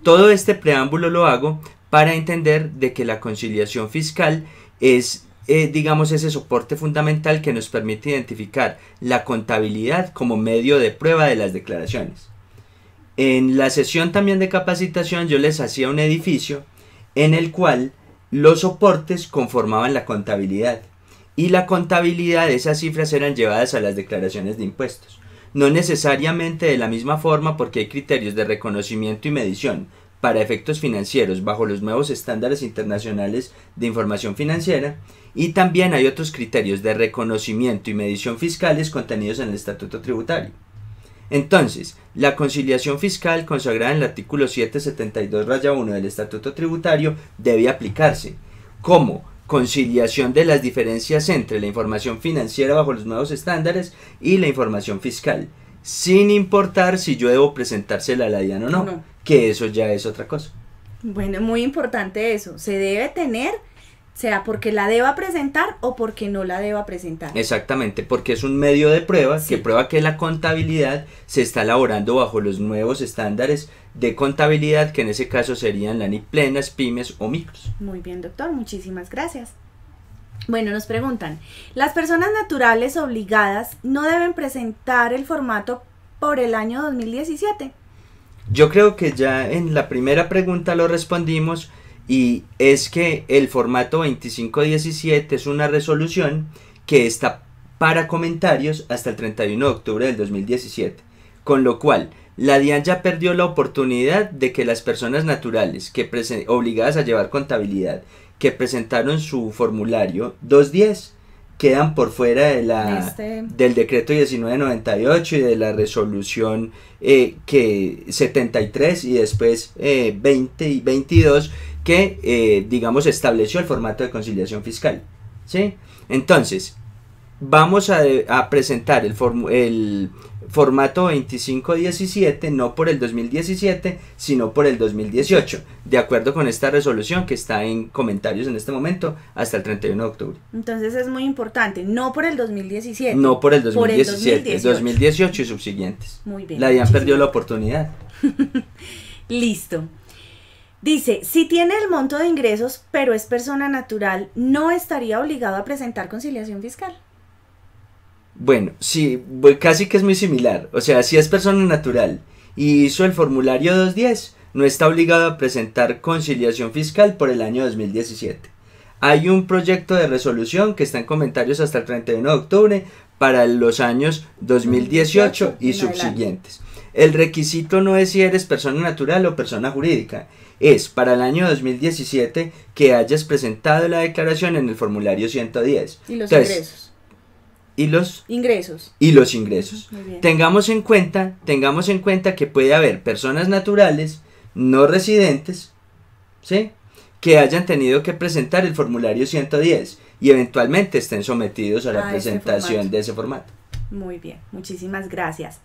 Todo este preámbulo lo hago para entender de que la conciliación fiscal es, digamos, ese soporte fundamental que nos permite identificar la contabilidad como medio de prueba de las declaraciones. En la sesión también de capacitación yo les hacía un edificio en el cual los soportes conformaban la contabilidad y la contabilidad, esas cifras eran llevadas a las declaraciones de impuestos. No necesariamente de la misma forma, porque hay criterios de reconocimiento y medición para efectos financieros bajo los nuevos estándares internacionales de información financiera, y también hay otros criterios de reconocimiento y medición fiscales contenidos en el Estatuto Tributario. Entonces, la conciliación fiscal consagrada en el artículo 772-1 del Estatuto Tributario debe aplicarse como conciliación de las diferencias entre la información financiera bajo los nuevos estándares y la información fiscal, sin importar si yo debo presentársela a la DIAN o no, que eso ya es otra cosa. Bueno, muy importante eso, se debe tener, sea porque la deba presentar o porque no la deba presentar. Exactamente, porque es un medio de prueba, Sí. que prueba que la contabilidad se está elaborando bajo los nuevos estándares de contabilidad, que en ese caso serían la NIC plenas, pymes o micros. Muy bien, doctor, muchísimas gracias. Bueno, nos preguntan, ¿las personas naturales obligadas no deben presentar el formato por el año 2017? Yo creo que ya en la primera pregunta lo respondimos, y es que el formato 2517 es una resolución que está para comentarios hasta el 31 de octubre del 2017, con lo cual la DIAN ya perdió la oportunidad de que las personas naturales obligadas a llevar contabilidad que presentaron su formulario 210 quedan por fuera de del decreto 1998 y de la resolución 73 y después 20 y 22 que digamos estableció el formato de conciliación fiscal, ¿sí? Entonces vamos a presentar el formato 2517 no por el 2017 sino por el 2018, de acuerdo con esta resolución que está en comentarios en este momento hasta el 31 de octubre. Entonces es muy importante, no por el 2017. No por el 2017, por el 2018 y subsiguientes. Muy bien. La DIAN muchísimas perdió la oportunidad. Listo. Dice, si tiene el monto de ingresos, pero es persona natural, ¿no estaría obligado a presentar conciliación fiscal? Bueno, sí, casi que es muy similar. O sea, si es persona natural y hizo el formulario 210, no está obligado a presentar conciliación fiscal por el año 2017. Hay un proyecto de resolución que está en comentarios hasta el 31 de octubre para los años 2018 y subsiguientes. El requisito no es si eres persona natural o persona jurídica, es para el año 2017 que hayas presentado la declaración en el formulario 110. Y los Entonces, ingresos. Y los ingresos. Muy bien. Tengamos en cuenta que puede haber personas naturales no residentes, ¿sí?, que hayan tenido que presentar el formulario 110 y eventualmente estén sometidos a la presentación de ese formato. Muy bien, muchísimas gracias.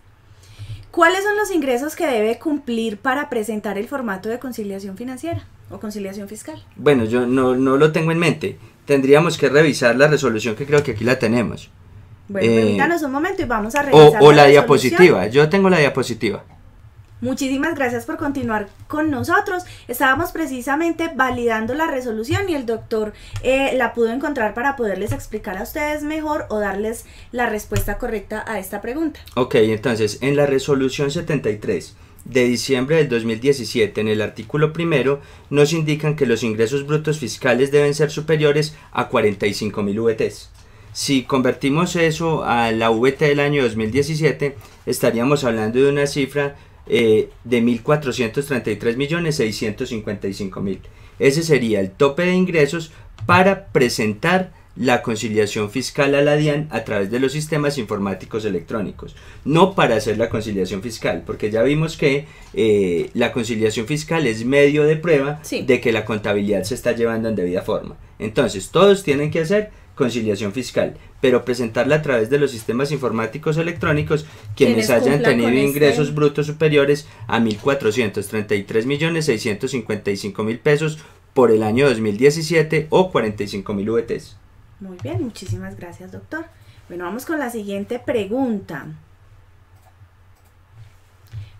¿Cuáles son los ingresos que debe cumplir para presentar el formato de conciliación financiera o conciliación fiscal? Bueno, yo no lo tengo en mente. Tendríamos que revisar la resolución, que creo que aquí la tenemos. Bueno, permítanos un momento y vamos a revisar o la diapositiva. Yo tengo la diapositiva. Muchísimas gracias por continuar con nosotros. Estábamos precisamente validando la resolución y el doctor la pudo encontrar para poderles explicar a ustedes mejor o darles la respuesta correcta a esta pregunta. Ok, entonces en la resolución 73 de diciembre del 2017, en el artículo primero, nos indican que los ingresos brutos fiscales deben ser superiores a 45.000 VTs. Si convertimos eso a la VT del año 2017, estaríamos hablando de una cifra de 1.433.655.000. Ese sería el tope de ingresos para presentar la conciliación fiscal a la DIAN a través de los sistemas informáticos electrónicos, no para hacer la conciliación fiscal, porque ya vimos que la conciliación fiscal es medio de prueba de que la contabilidad se está llevando en debida forma. Entonces todos tienen que hacer conciliación fiscal, pero presentarla a través de los sistemas informáticos electrónicos quienes hayan tenido ingresos brutos superiores a 1.433.655.000 pesos por el año 2017 o 45.000 VTs. Muy bien, muchísimas gracias, doctor. Bueno, vamos con la siguiente pregunta.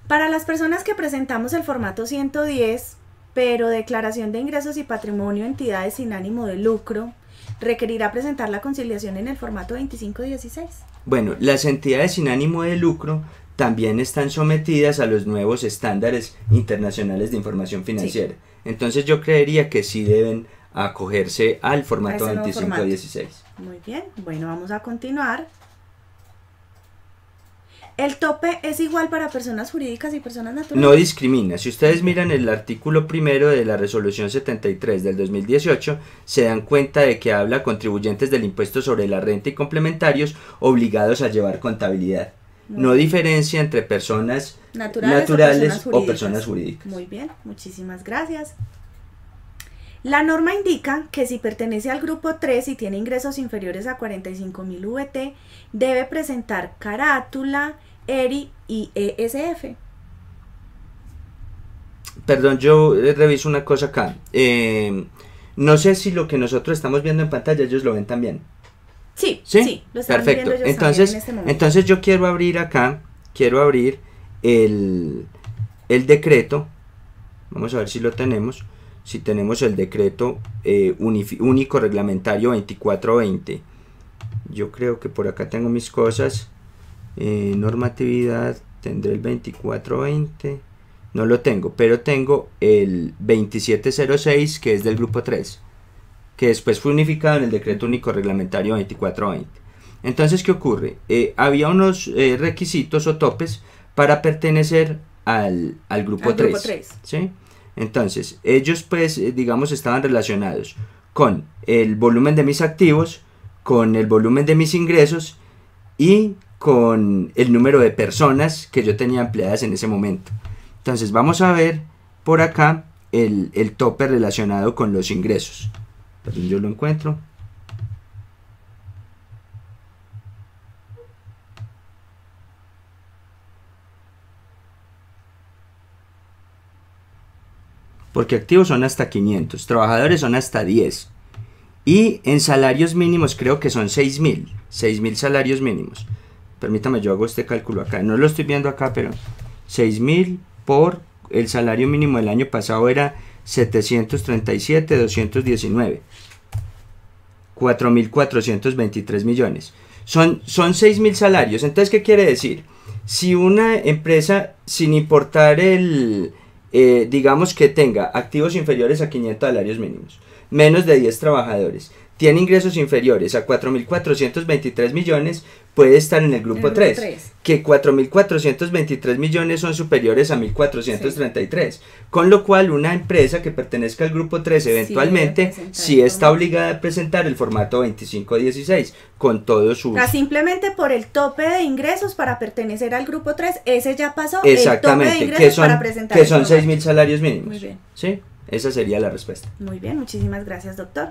Para las personas que presentamos el formato 110, pero declaración de ingresos y patrimonio entidades sin ánimo de lucro, ¿requerirá presentar la conciliación en el formato 2516? Bueno, las entidades sin ánimo de lucro también están sometidas a los nuevos estándares internacionales de información financiera. Sí. Entonces yo creería que sí deben acogerse al formato 2516. Muy bien, bueno, vamos a continuar. ¿El tope es igual para personas jurídicas y personas naturales? No discrimina. Si ustedes miran el artículo primero de la resolución 73 del 2018, se dan cuenta de que habla contribuyentes del impuesto sobre la renta y complementarios obligados a llevar contabilidad. No diferencia entre personas naturales o personas jurídicas. Muy bien, muchísimas gracias. La norma indica que si pertenece al grupo 3 y tiene ingresos inferiores a 45.000 VT, debe presentar carátula, ERI y ESF. Perdón, yo reviso una cosa acá. No sé si lo que nosotros estamos viendo en pantalla ellos lo ven también. Sí, lo están perfecto. Viendo ellos entonces, en este momento. Entonces yo quiero abrir acá, el decreto. Vamos a ver si lo tenemos. Si tenemos el decreto único reglamentario 2420. Yo creo que por acá tengo mis cosas. Normatividad, tendré el 2420. No lo tengo, pero tengo el 2706, que es del grupo 3, que después fue unificado en el decreto único reglamentario 2420. Entonces, ¿qué ocurre? Había unos requisitos o topes para pertenecer al grupo 3. ¿Sí? Entonces, ellos pues, digamos, estaban relacionados con el volumen de mis activos, con el volumen de mis ingresos y con el número de personas que yo tenía empleadas en ese momento. Entonces, vamos a ver por acá el tope relacionado con los ingresos. Perdón, yo lo encuentro. Porque activos son hasta 500, trabajadores son hasta 10. Y en salarios mínimos creo que son 6.000 salarios mínimos. Permítame, yo hago este cálculo acá. No lo estoy viendo acá, pero 6.000 por el salario mínimo del año pasado era 737.219. 4.423 millones. Son 6.000 salarios. Entonces, ¿qué quiere decir? Si una empresa, sin importar digamos que tenga activos inferiores a 500 salarios mínimos, menos de 10 trabajadores, tiene ingresos inferiores a 4.423 millones, puede estar en el grupo 3, que 4.423 millones son superiores a 1.433, sí. Con lo cual una empresa que pertenezca al grupo 3 eventualmente sí está obligada a presentar el formato 2516 con todos sus... simplemente por el tope de ingresos para pertenecer al grupo 3, ese ya pasó. Exactamente, el tope de ingresos para presentar que son 6.000 salarios mínimos. Muy bien. ¿Sí? Esa sería la respuesta. Muy bien, muchísimas gracias, doctor.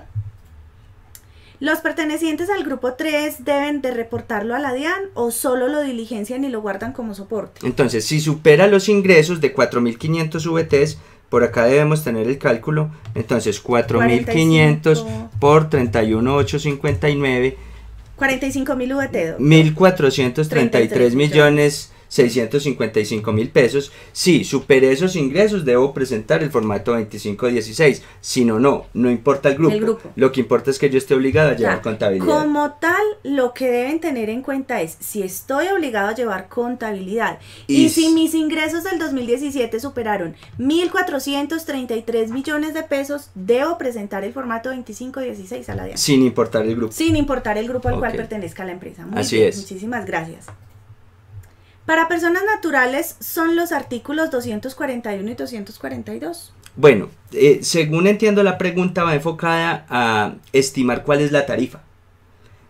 ¿Los pertenecientes al grupo 3 deben de reportarlo a la DIAN o solo lo diligencian y lo guardan como soporte? Entonces, si supera los ingresos de 4.500 VTs, por acá debemos tener el cálculo. Entonces, 4.500 por 31.859. 45.000 VT. 1.433 millones 655.000 pesos. Si superé esos ingresos, debo presentar el formato 2516. Si no importa el grupo. Lo que importa es que yo esté obligado a llevar contabilidad. Como tal, lo que deben tener en cuenta es si estoy obligado a llevar contabilidad y si mis ingresos del 2017 superaron 1.433 millones de pesos, debo presentar el formato 2516 a la DIAN. Sin importar el grupo. Sin importar el grupo al cual pertenezca la empresa. Muy Así bien, es. Muchísimas gracias. Para personas naturales son los artículos 241 y 242. Bueno, según entiendo la pregunta va enfocada a estimar cuál es la tarifa.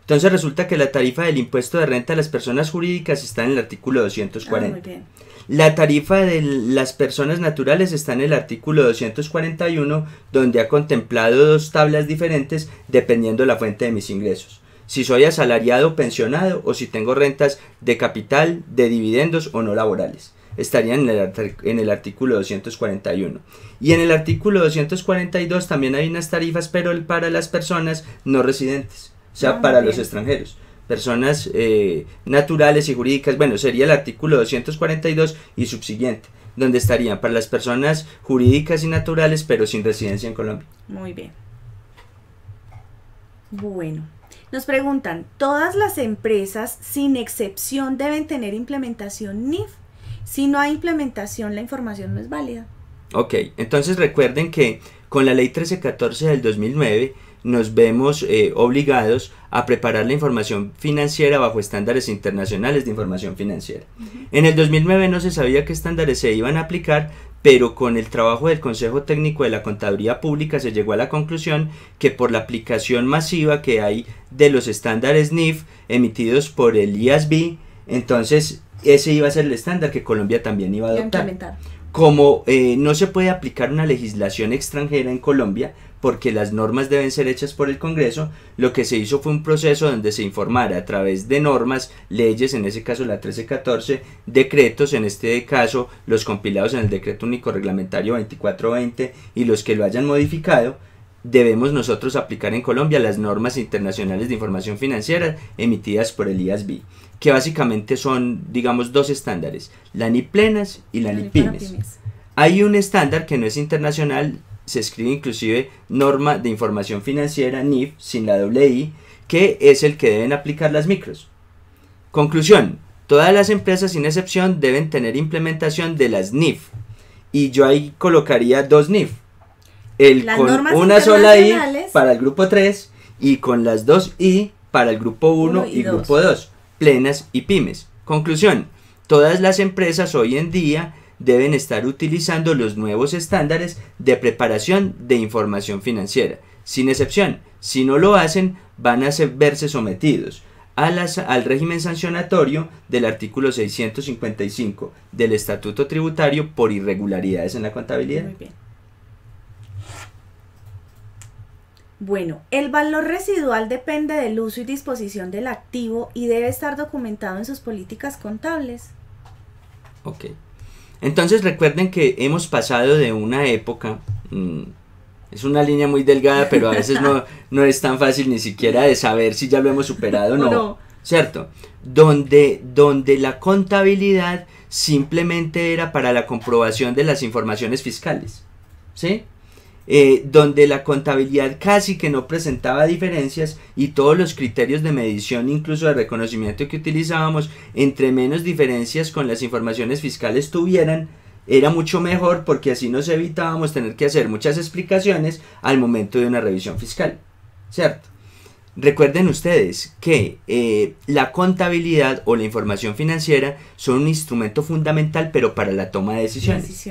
Entonces resulta que la tarifa del impuesto de renta de las personas jurídicas está en el artículo 240. Muy bien. La tarifa de las personas naturales está en el artículo 241, donde ha contemplado dos tablas diferentes dependiendo de la fuente de mis ingresos. Si soy asalariado, pensionado o si tengo rentas de capital, de dividendos o no laborales. estarían en el artículo 241. Y en el artículo 242 también hay unas tarifas, pero para las personas no residentes, o sea, para los extranjeros. Personas naturales y jurídicas, bueno, sería el artículo 242 y subsiguiente, donde estarían para las personas jurídicas y naturales, pero sin residencia en Colombia. Muy bien. Bueno, nos preguntan, ¿todas las empresas sin excepción deben tener implementación NIF? Si no hay implementación, la información no es válida. Ok, entonces recuerden que con la ley 1314 del 2009 nos vemos obligados a preparar la información financiera bajo estándares internacionales de información financiera. En el 2009 no se sabía qué estándares se iban a aplicar, pero con el trabajo del Consejo Técnico de la Contaduría Pública se llegó a la conclusión que por la aplicación masiva que hay de los estándares NIF emitidos por el IASB, entonces ese iba a ser el estándar que Colombia también iba a adoptar. Como no se puede aplicar una legislación extranjera en Colombia, porque las normas deben ser hechas por el Congreso, lo que se hizo fue un proceso donde se informara a través de normas, leyes, en ese caso la 1314, decretos, en este caso los compilados en el Decreto Único Reglamentario 2420 y los que lo hayan modificado, debemos nosotros aplicar en Colombia las normas internacionales de información financiera emitidas por el IASB, que básicamente son, digamos, dos estándares, la NIF Plenas y la NIF Pymes. Hay un estándar que no es internacional, se escribe inclusive Norma de Información Financiera, NIF, sin la doble I, que es el que deben aplicar las micros. Conclusión, todas las empresas sin excepción deben tener implementación de las NIF, y yo ahí colocaría dos NIF, con una sola I para el grupo 3 y con las dos I para el grupo 1 y grupo 2, plenas y pymes. Conclusión, todas las empresas hoy en día deben estar utilizando los nuevos estándares de preparación de información financiera, sin excepción. Si no lo hacen, van a verse sometidos al régimen sancionatorio del artículo 655 del Estatuto Tributario por irregularidades en la contabilidad. Muy bien. Bueno, el valor residual depende del uso y disposición del activo y debe estar documentado en sus políticas contables. Ok. Entonces recuerden que hemos pasado de una época, es una línea muy delgada, pero a veces no es tan fácil ni siquiera de saber si ya lo hemos superado o no, ¿cierto? Donde la contabilidad simplemente era para la comprobación de las informaciones fiscales, ¿sí? Donde la contabilidad casi que no presentaba diferencias y todos los criterios de medición, incluso de reconocimiento que utilizábamos, entre menos diferencias con las informaciones fiscales tuvieran, era mucho mejor, porque así nos evitábamos tener que hacer muchas explicaciones al momento de una revisión fiscal, ¿cierto? Recuerden ustedes que la contabilidad o la información financiera son un instrumento fundamental, pero para la toma de decisiones.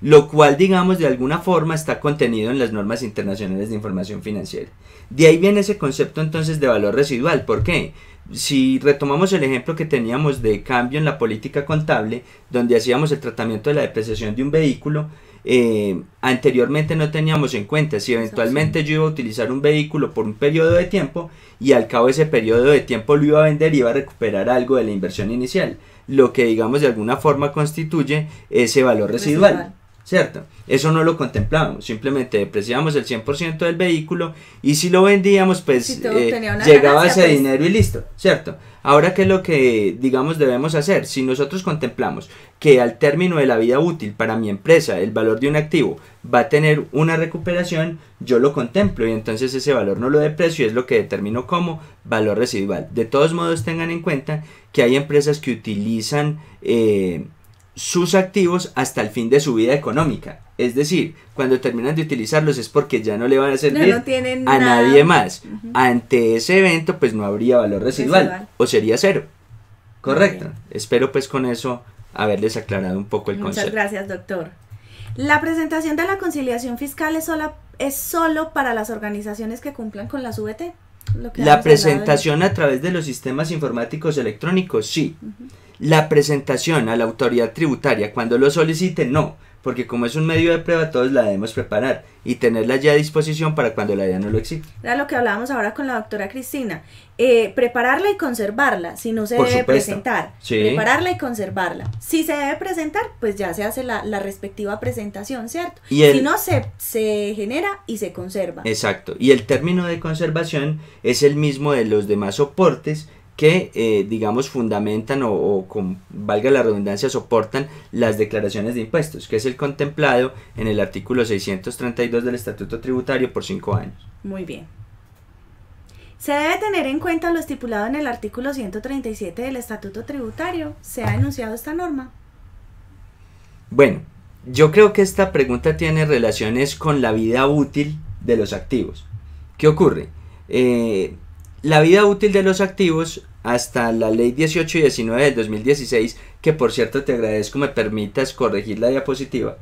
Lo cual, digamos, de alguna forma está contenido en las normas internacionales de información financiera. De ahí viene ese concepto entonces de valor residual. ¿Por qué? Si retomamos el ejemplo que teníamos de cambio en la política contable, donde hacíamos el tratamiento de la depreciación de un vehículo, anteriormente no teníamos en cuenta si eventualmente yo iba a utilizar un vehículo por un periodo de tiempo y al cabo de ese periodo de tiempo lo iba a vender y iba a recuperar algo de la inversión inicial, lo que, digamos, de alguna forma constituye ese valor residual. ¿Cierto? Eso no lo contemplábamos, simplemente depreciábamos el 100% del vehículo y si lo vendíamos, pues si llegaba ese dinero y listo, ¿cierto? Ahora, ¿qué es lo que, digamos, debemos hacer? Si nosotros contemplamos que al término de la vida útil para mi empresa el valor de un activo va a tener una recuperación, yo lo contemplo y entonces ese valor no lo deprecio y es lo que determino como valor residual. De todos modos, tengan en cuenta que hay empresas que utilizan sus activos hasta el fin de su vida económica, es decir, cuando terminan de utilizarlos es porque ya no le van a servir a nadie más. Ante ese evento pues no habría valor residual. O sería cero, correcto. Espero pues con eso haberles aclarado un poco el concepto. Muchas gracias, doctor. La presentación de la conciliación fiscal es solo para las organizaciones que cumplan con las VT. La presentación a través de los sistemas informáticos electrónicos, sí. La presentación a la autoridad tributaria cuando lo soliciten, no, porque como es un medio de prueba, todos la debemos preparar y tenerla ya a disposición para cuando la DIAN no lo exija. Era lo que hablábamos ahora con la doctora Cristina, prepararla y conservarla, si no se Por debe supuesto. presentar, Sí. prepararla y conservarla. Si se debe presentar, pues ya se hace la respectiva presentación, ¿cierto? Y el- si no, se genera y se conserva. Exacto, y el término de conservación es el mismo de los demás soportes que, digamos, fundamentan o valga la redundancia, soportan las declaraciones de impuestos, que es el contemplado en el artículo 632 del Estatuto Tributario por 5 años. Muy bien. Se debe tener en cuenta lo estipulado en el artículo 137 del Estatuto Tributario. ¿Se ha enunciado esta norma? Bueno, yo creo que esta pregunta tiene relaciones con la vida útil de los activos. ¿Qué ocurre? La vida útil de los activos hasta la ley 18 y 19 del 2016, que por cierto te agradezco me permitas corregir la diapositiva.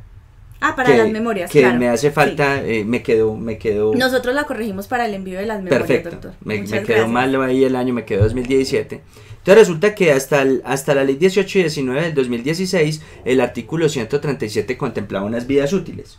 Ah, para las memorias, que claro. me hace falta, Sí. me quedó... Nosotros la corregimos para el envío de las memorias, Perfecto, doctor. me Muchas quedó gracias. mal ahí el año, me quedó 2017. Entonces resulta que hasta la ley 18 y 19 del 2016, el artículo 137 contemplaba unas vidas útiles.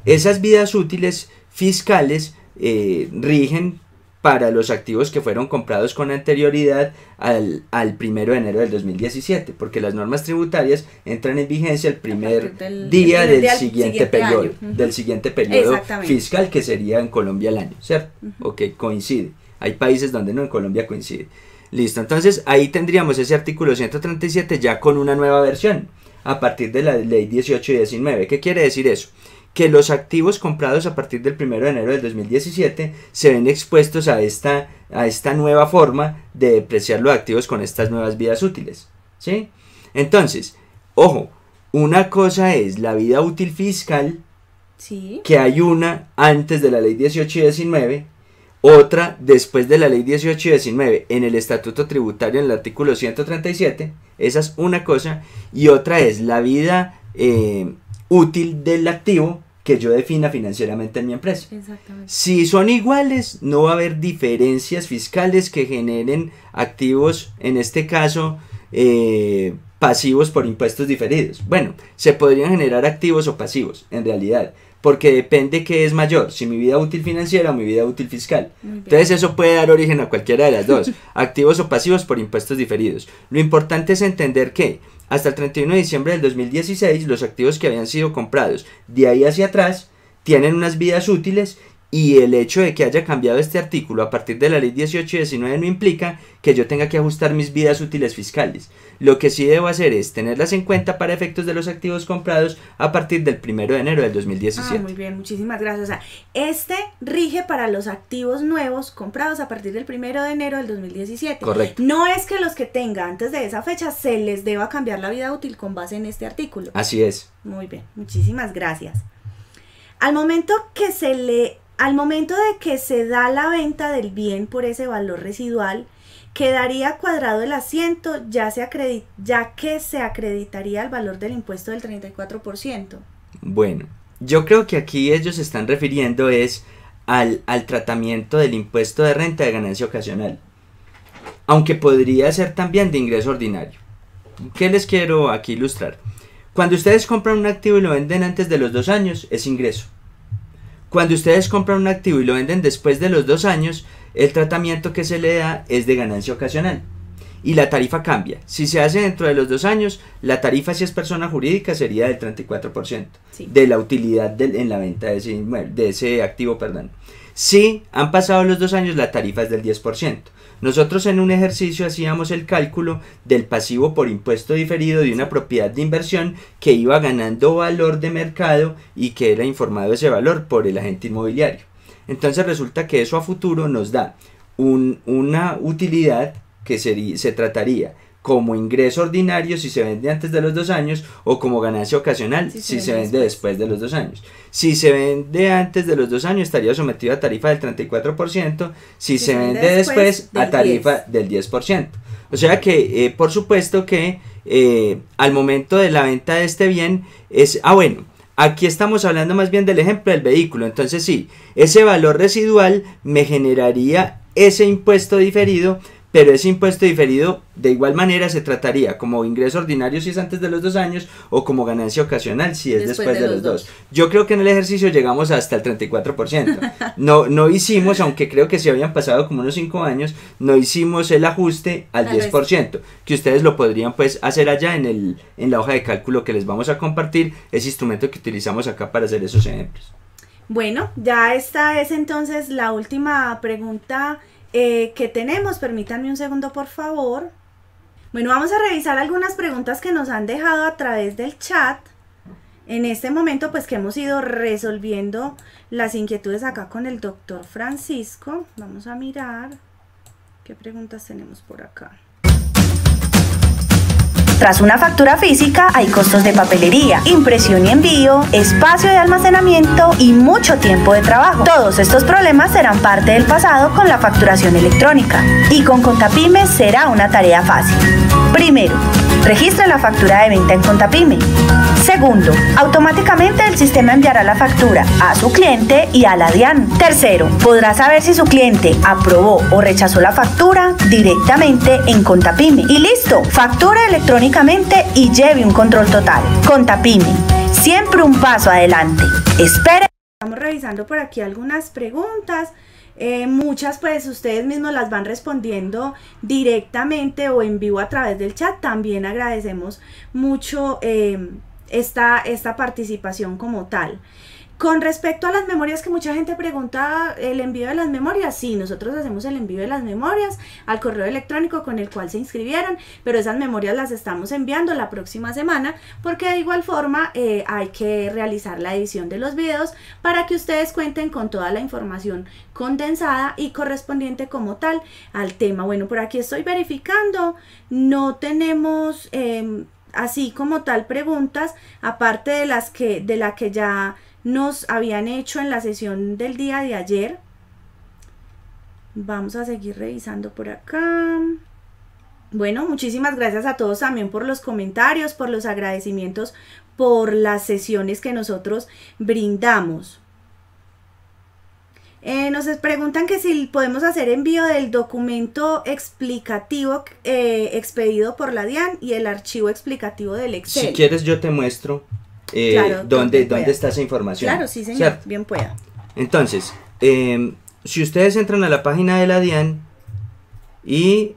Esas vidas útiles fiscales rigen para los activos que fueron comprados con anterioridad al 1 de enero del 2017, porque las normas tributarias entran en vigencia el primer día del siguiente periodo, año. del siguiente periodo Exactamente. fiscal, que sería en Colombia el año, ¿cierto? Ok, coincide. Hay países donde no, en Colombia coincide. Listo, entonces ahí tendríamos ese artículo 137 ya con una nueva versión, a partir de la ley 18 y 19. ¿Qué quiere decir eso? Que los activos comprados a partir del 1 de enero del 2017 se ven expuestos a esta nueva forma de depreciar los activos con estas nuevas vidas útiles, ¿sí? Entonces, ojo, una cosa es la vida útil fiscal, Sí. que hay una antes de la ley 18 y 19, otra después de la ley 18 y 19 en el Estatuto Tributario en el artículo 137, esa es una cosa, y otra es la vida útil del activo que yo defina financieramente en mi empresa. Exactamente. Si son iguales, no va a haber diferencias fiscales que generen activos, en este caso, pasivos por impuestos diferidos. Bueno, se podrían generar activos o pasivos, en realidad, porque depende qué es mayor, si mi vida útil financiera o mi vida útil fiscal. Muy bien. Entonces eso puede dar origen a cualquiera de las dos, activos o pasivos por impuestos diferidos. Lo importante es entender que hasta el 31 de diciembre del 2016 los activos que habían sido comprados de ahí hacia atrás tienen unas vidas útiles, y el hecho de que haya cambiado este artículo a partir de la ley 18 y 19 no implica que yo tenga que ajustar mis vidas útiles fiscales. Lo que sí debo hacer es tenerlas en cuenta para efectos de los activos comprados a partir del 1 de enero del 2017. Ah, muy bien, muchísimas gracias. O sea, este rige para los activos nuevos comprados a partir del 1 de enero del 2017. Correcto. No es que los que tenga antes de esa fecha se les deba cambiar la vida útil con base en este artículo. Así es. Muy bien, muchísimas gracias. Al momento de que se da la venta del bien por ese valor residual, quedaría cuadrado el asiento ya que se acreditaría el valor del impuesto del 34%. Bueno, yo creo que aquí ellos se están refiriendo es al tratamiento del impuesto de renta de ganancia ocasional, aunque podría ser también de ingreso ordinario. ¿Qué les quiero aquí ilustrar? Cuando ustedes compran un activo y lo venden antes de los 2 años, es ingreso. Cuando ustedes compran un activo y lo venden después de los 2 años, el tratamiento que se le da es de ganancia ocasional. Y la tarifa cambia. Si se hace dentro de los 2 años, la tarifa, si es persona jurídica, sería del 34% Sí. de la utilidad en la venta de ese activo. Si han pasado los 2 años, la tarifa es del 10%. Nosotros en un ejercicio hacíamos el cálculo del pasivo por impuesto diferido de una propiedad de inversión que iba ganando valor de mercado y que era informado ese valor por el agente inmobiliario. Entonces resulta que eso a futuro nos da una utilidad que se trataría como ingreso ordinario si se vende antes de los 2 años, o como ganancia ocasional si se vende después de los 2 años. Si se vende antes de los 2 años estaría sometido a tarifa del 34%, si se vende después a tarifa del 10%. O sea que por supuesto que al momento de la venta de este bien es... bueno, aquí estamos hablando más bien del ejemplo del vehículo. Entonces sí, ese valor residual me generaría ese impuesto diferido, pero ese impuesto diferido de igual manera se trataría como ingreso ordinario si es antes de los 2 años o como ganancia ocasional si es después de los 2. Yo creo que en el ejercicio llegamos hasta el 34%. No hicimos, aunque creo que se habían pasado como unos 5 años, no hicimos el ajuste al 10%, que ustedes lo podrían pues hacer allá en la hoja de cálculo que les vamos a compartir, ese instrumento que utilizamos acá para hacer esos ejemplos. Bueno, ya esta es entonces la última pregunta que tenemos. Permítanme un segundo, por favor. Bueno, vamos a revisar algunas preguntas que nos han dejado a través del chat. En este momento, pues que hemos ido resolviendo las inquietudes acá con el doctor Francisco. Vamos a mirar qué preguntas tenemos por acá. Tras una factura física hay costos de papelería, impresión y envío, espacio de almacenamiento y mucho tiempo de trabajo. Todos estos problemas serán parte del pasado con la facturación electrónica y con Contapyme será una tarea fácil. Primero, registre la factura de venta en Contapyme. Segundo, automáticamente el sistema enviará la factura a su cliente y a la DIAN. Tercero, podrá saber si su cliente aprobó o rechazó la factura directamente en Contapyme. Y listo, factura electrónicamente y lleve un control total. Contapyme, siempre un paso adelante. Espere. Estamos revisando por aquí algunas preguntas. Muchas pues ustedes mismos las van respondiendo directamente o en vivo a través del chat. También agradecemos mucho esta participación como tal. Con respecto a las memorias, que mucha gente pregunta el envío de las memorias, sí, nosotros hacemos el envío de las memorias al correo electrónico con el cual se inscribieron, pero esas memorias las estamos enviando la próxima semana porque de igual forma hay que realizar la edición de los videos para que ustedes cuenten con toda la información condensada y correspondiente como tal al tema. Bueno, por aquí estoy verificando, no tenemos así como tal preguntas, aparte de la que ya nos habían hecho en la sesión del día de ayer. Vamos a seguir revisando por acá. Bueno, muchísimas gracias a todos también por los comentarios, por los agradecimientos, por las sesiones que nosotros brindamos. Nos preguntan que si podemos hacer envío del documento explicativo expedido por la DIAN y el archivo explicativo del Excel. Si quieres yo te muestro claro, ¿dónde está esa información? Claro, sí señor, ¿cierto? Bien pueda. Entonces, si ustedes entran a la página de la DIAN y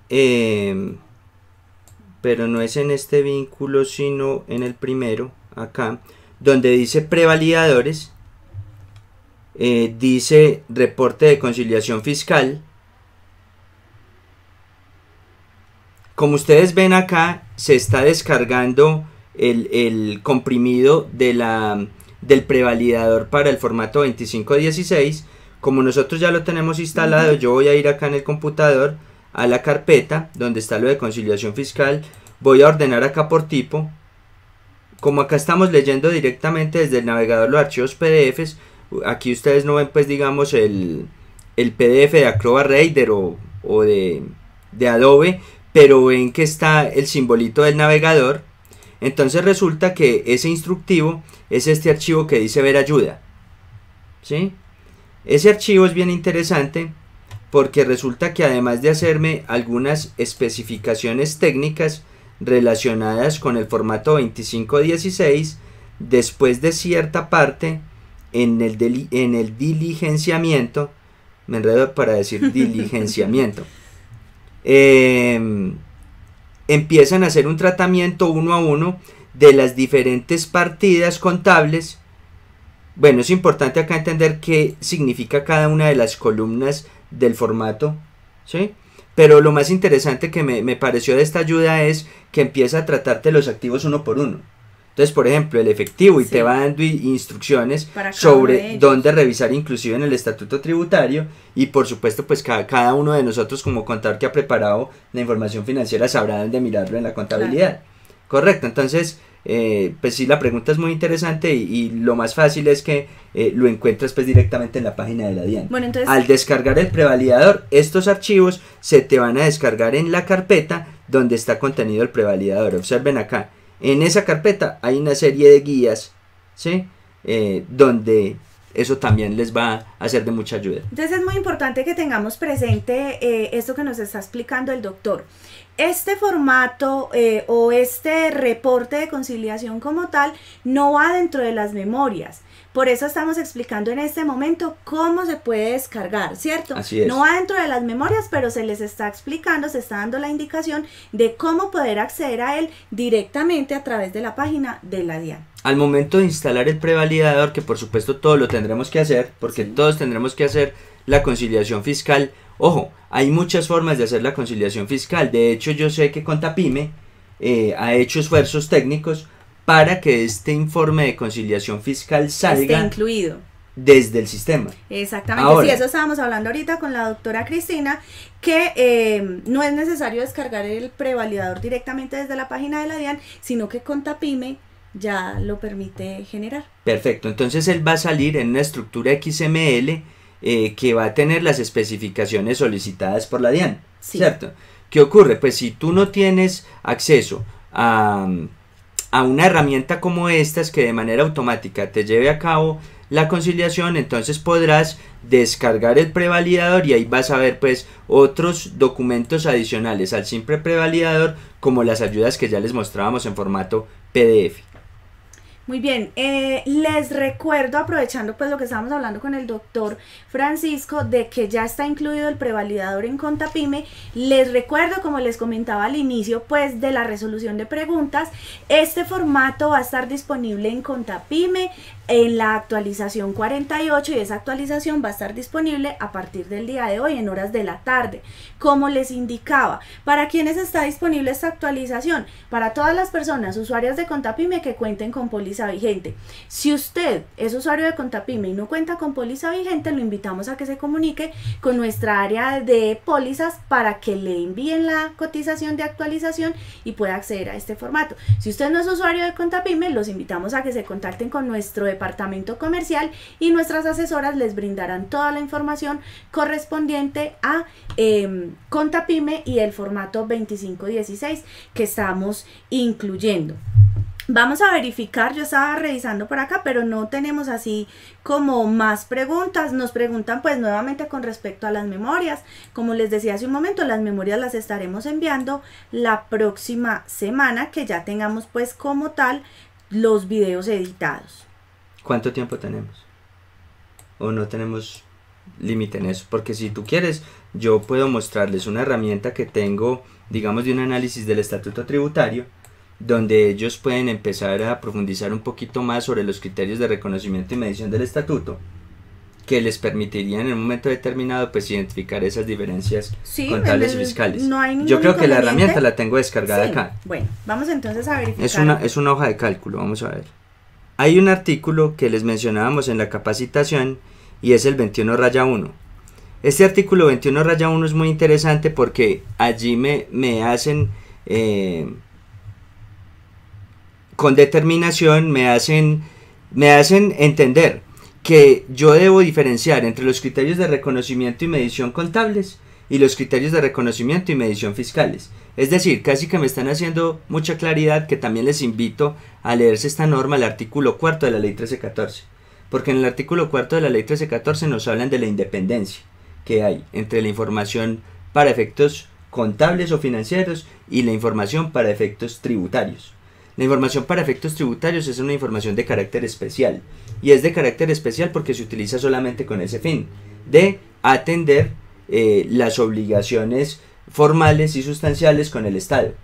pero no es en este vínculo sino en el primero, acá, donde dice prevalidadores, dice reporte de conciliación fiscal. Como ustedes ven acá, se está descargando el comprimido del prevalidador para el formato 2516. Como nosotros ya lo tenemos instalado, yo voy a ir acá en el computador a la carpeta donde está lo de conciliación fiscal, voy a ordenar acá por tipo. Como acá estamos leyendo directamente desde el navegador los archivos PDFs, aquí ustedes no ven pues digamos el PDF de Acrobat Reader o de Adobe, pero ven que está el simbolito del navegador. Entonces resulta que ese instructivo es este archivo que dice ver ayuda, ¿sí? Ese archivo es bien interesante porque resulta que además de hacerme algunas especificaciones técnicas relacionadas con el formato 2516, después de cierta parte en el diligenciamiento, me enredo para decir diligenciamiento, empiezan a hacer un tratamiento uno a uno de las diferentes partidas contables. Bueno, es importante acá entender qué significa cada una de las columnas del formato, ¿sí? Pero lo más interesante que me pareció de esta ayuda es que empieza a tratarte los activos uno por uno. Entonces, por ejemplo, el efectivo, y sí, te va dando instrucciones sobre dónde revisar, inclusive en el estatuto tributario, y por supuesto, pues cada uno de nosotros como contador que ha preparado la información financiera sabrá dónde mirarlo en la contabilidad. Claro. Correcto, entonces, pues sí, la pregunta es muy interesante y lo más fácil es que lo encuentras pues directamente en la página de la DIAN. Bueno, entonces, al descargar el prevalidador, estos archivos se te van a descargar en la carpeta donde está contenido el prevalidador. Observen acá. En esa carpeta hay una serie de guías, ¿sí? Donde eso también les va a ser de mucha ayuda. Entonces es muy importante que tengamos presente esto que nos está explicando el doctor. Este formato o este reporte de conciliación como tal no va dentro de las memorias. Por eso estamos explicando en este momento cómo se puede descargar, ¿cierto? Así es. No va dentro de las memorias, pero se les está explicando, se está dando la indicación de cómo poder acceder a él directamente a través de la página de la DIAN. Al momento de instalar el prevalidador, que por supuesto todos lo tendremos que hacer, porque todos tendremos que hacer la conciliación fiscal. Ojo, hay muchas formas de hacer la conciliación fiscal. De hecho, yo sé que Contapyme ha hecho esfuerzos técnicos para que este informe de conciliación fiscal salga esté incluido desde el sistema. Exactamente. Ahora, sí, eso estábamos hablando ahorita con la doctora Cristina, que no es necesario descargar el prevalidador directamente desde la página de la DIAN, sino que Contapyme ya lo permite generar. Perfecto, entonces él va a salir en una estructura XML que va a tener las especificaciones solicitadas por la DIAN, sí. ¿Cierto? ¿Qué ocurre? Pues si tú no tienes acceso a una herramienta como estas que de manera automática te lleve a cabo la conciliación, entonces podrás descargar el prevalidador y ahí vas a ver pues otros documentos adicionales al simple prevalidador, como las ayudas que ya les mostrábamos en formato PDF. Muy bien, les recuerdo, aprovechando pues lo que estábamos hablando con el doctor Francisco, de que ya está incluido el prevalidador en Contapyme. Les recuerdo, como les comentaba al inicio pues de la resolución de preguntas, este formato va a estar disponible en Contapyme en la actualización 48 y esa actualización va a estar disponible a partir del día de hoy en horas de la tarde. Como les indicaba, ¿para quiénes está disponible esta actualización? Para todas las personas usuarias de Contapyme que cuenten con póliza vigente. Si usted es usuario de Contapyme y no cuenta con póliza vigente, lo invitamos a que se comunique con nuestra área de pólizas para que le envíen la cotización de actualización y pueda acceder a este formato. Si usted no es usuario de Contapyme, los invitamos a que se contacten con nuestro departamento comercial y nuestras asesoras les brindarán toda la información correspondiente a Contapyme y el formato 2516 que estamos incluyendo. Vamos a verificar, yo estaba revisando por acá, pero no tenemos así como más preguntas. Nos preguntan pues nuevamente con respecto a las memorias. Como les decía hace un momento, las memorias las estaremos enviando la próxima semana, que ya tengamos pues como tal los videos editados. ¿Cuánto tiempo tenemos? ¿O no tenemos límite en eso? Porque si tú quieres, yo puedo mostrarles una herramienta que tengo, digamos, de un análisis del estatuto tributario, donde ellos pueden empezar a profundizar un poquito más sobre los criterios de reconocimiento y medición del estatuto, que les permitirían en un momento determinado pues identificar esas diferencias contables y fiscales. No hay ningún yo creo que la inconveniente. herramienta la tengo descargada acá. Bueno, vamos entonces a verificar. Es una hoja de cálculo, vamos a ver. Hay un artículo que les mencionábamos en la capacitación y es el 21-1. Este artículo 21-1 es muy interesante porque allí me hacen con determinación, me hacen entender que yo debo diferenciar entre los criterios de reconocimiento y medición contables y los criterios de reconocimiento y medición fiscales. Es decir, casi que me están haciendo mucha claridad, que también les invito a leerse esta norma, el artículo 4 de la ley 1314. Porque en el artículo 4 de la ley 1314 nos hablan de la independencia que hay entre la información para efectos contables o financieros y la información para efectos tributarios. La información para efectos tributarios es una información de carácter especial, y es de carácter especial porque se utiliza solamente con ese fin, de atender las obligaciones formales y sustanciales con el Estado,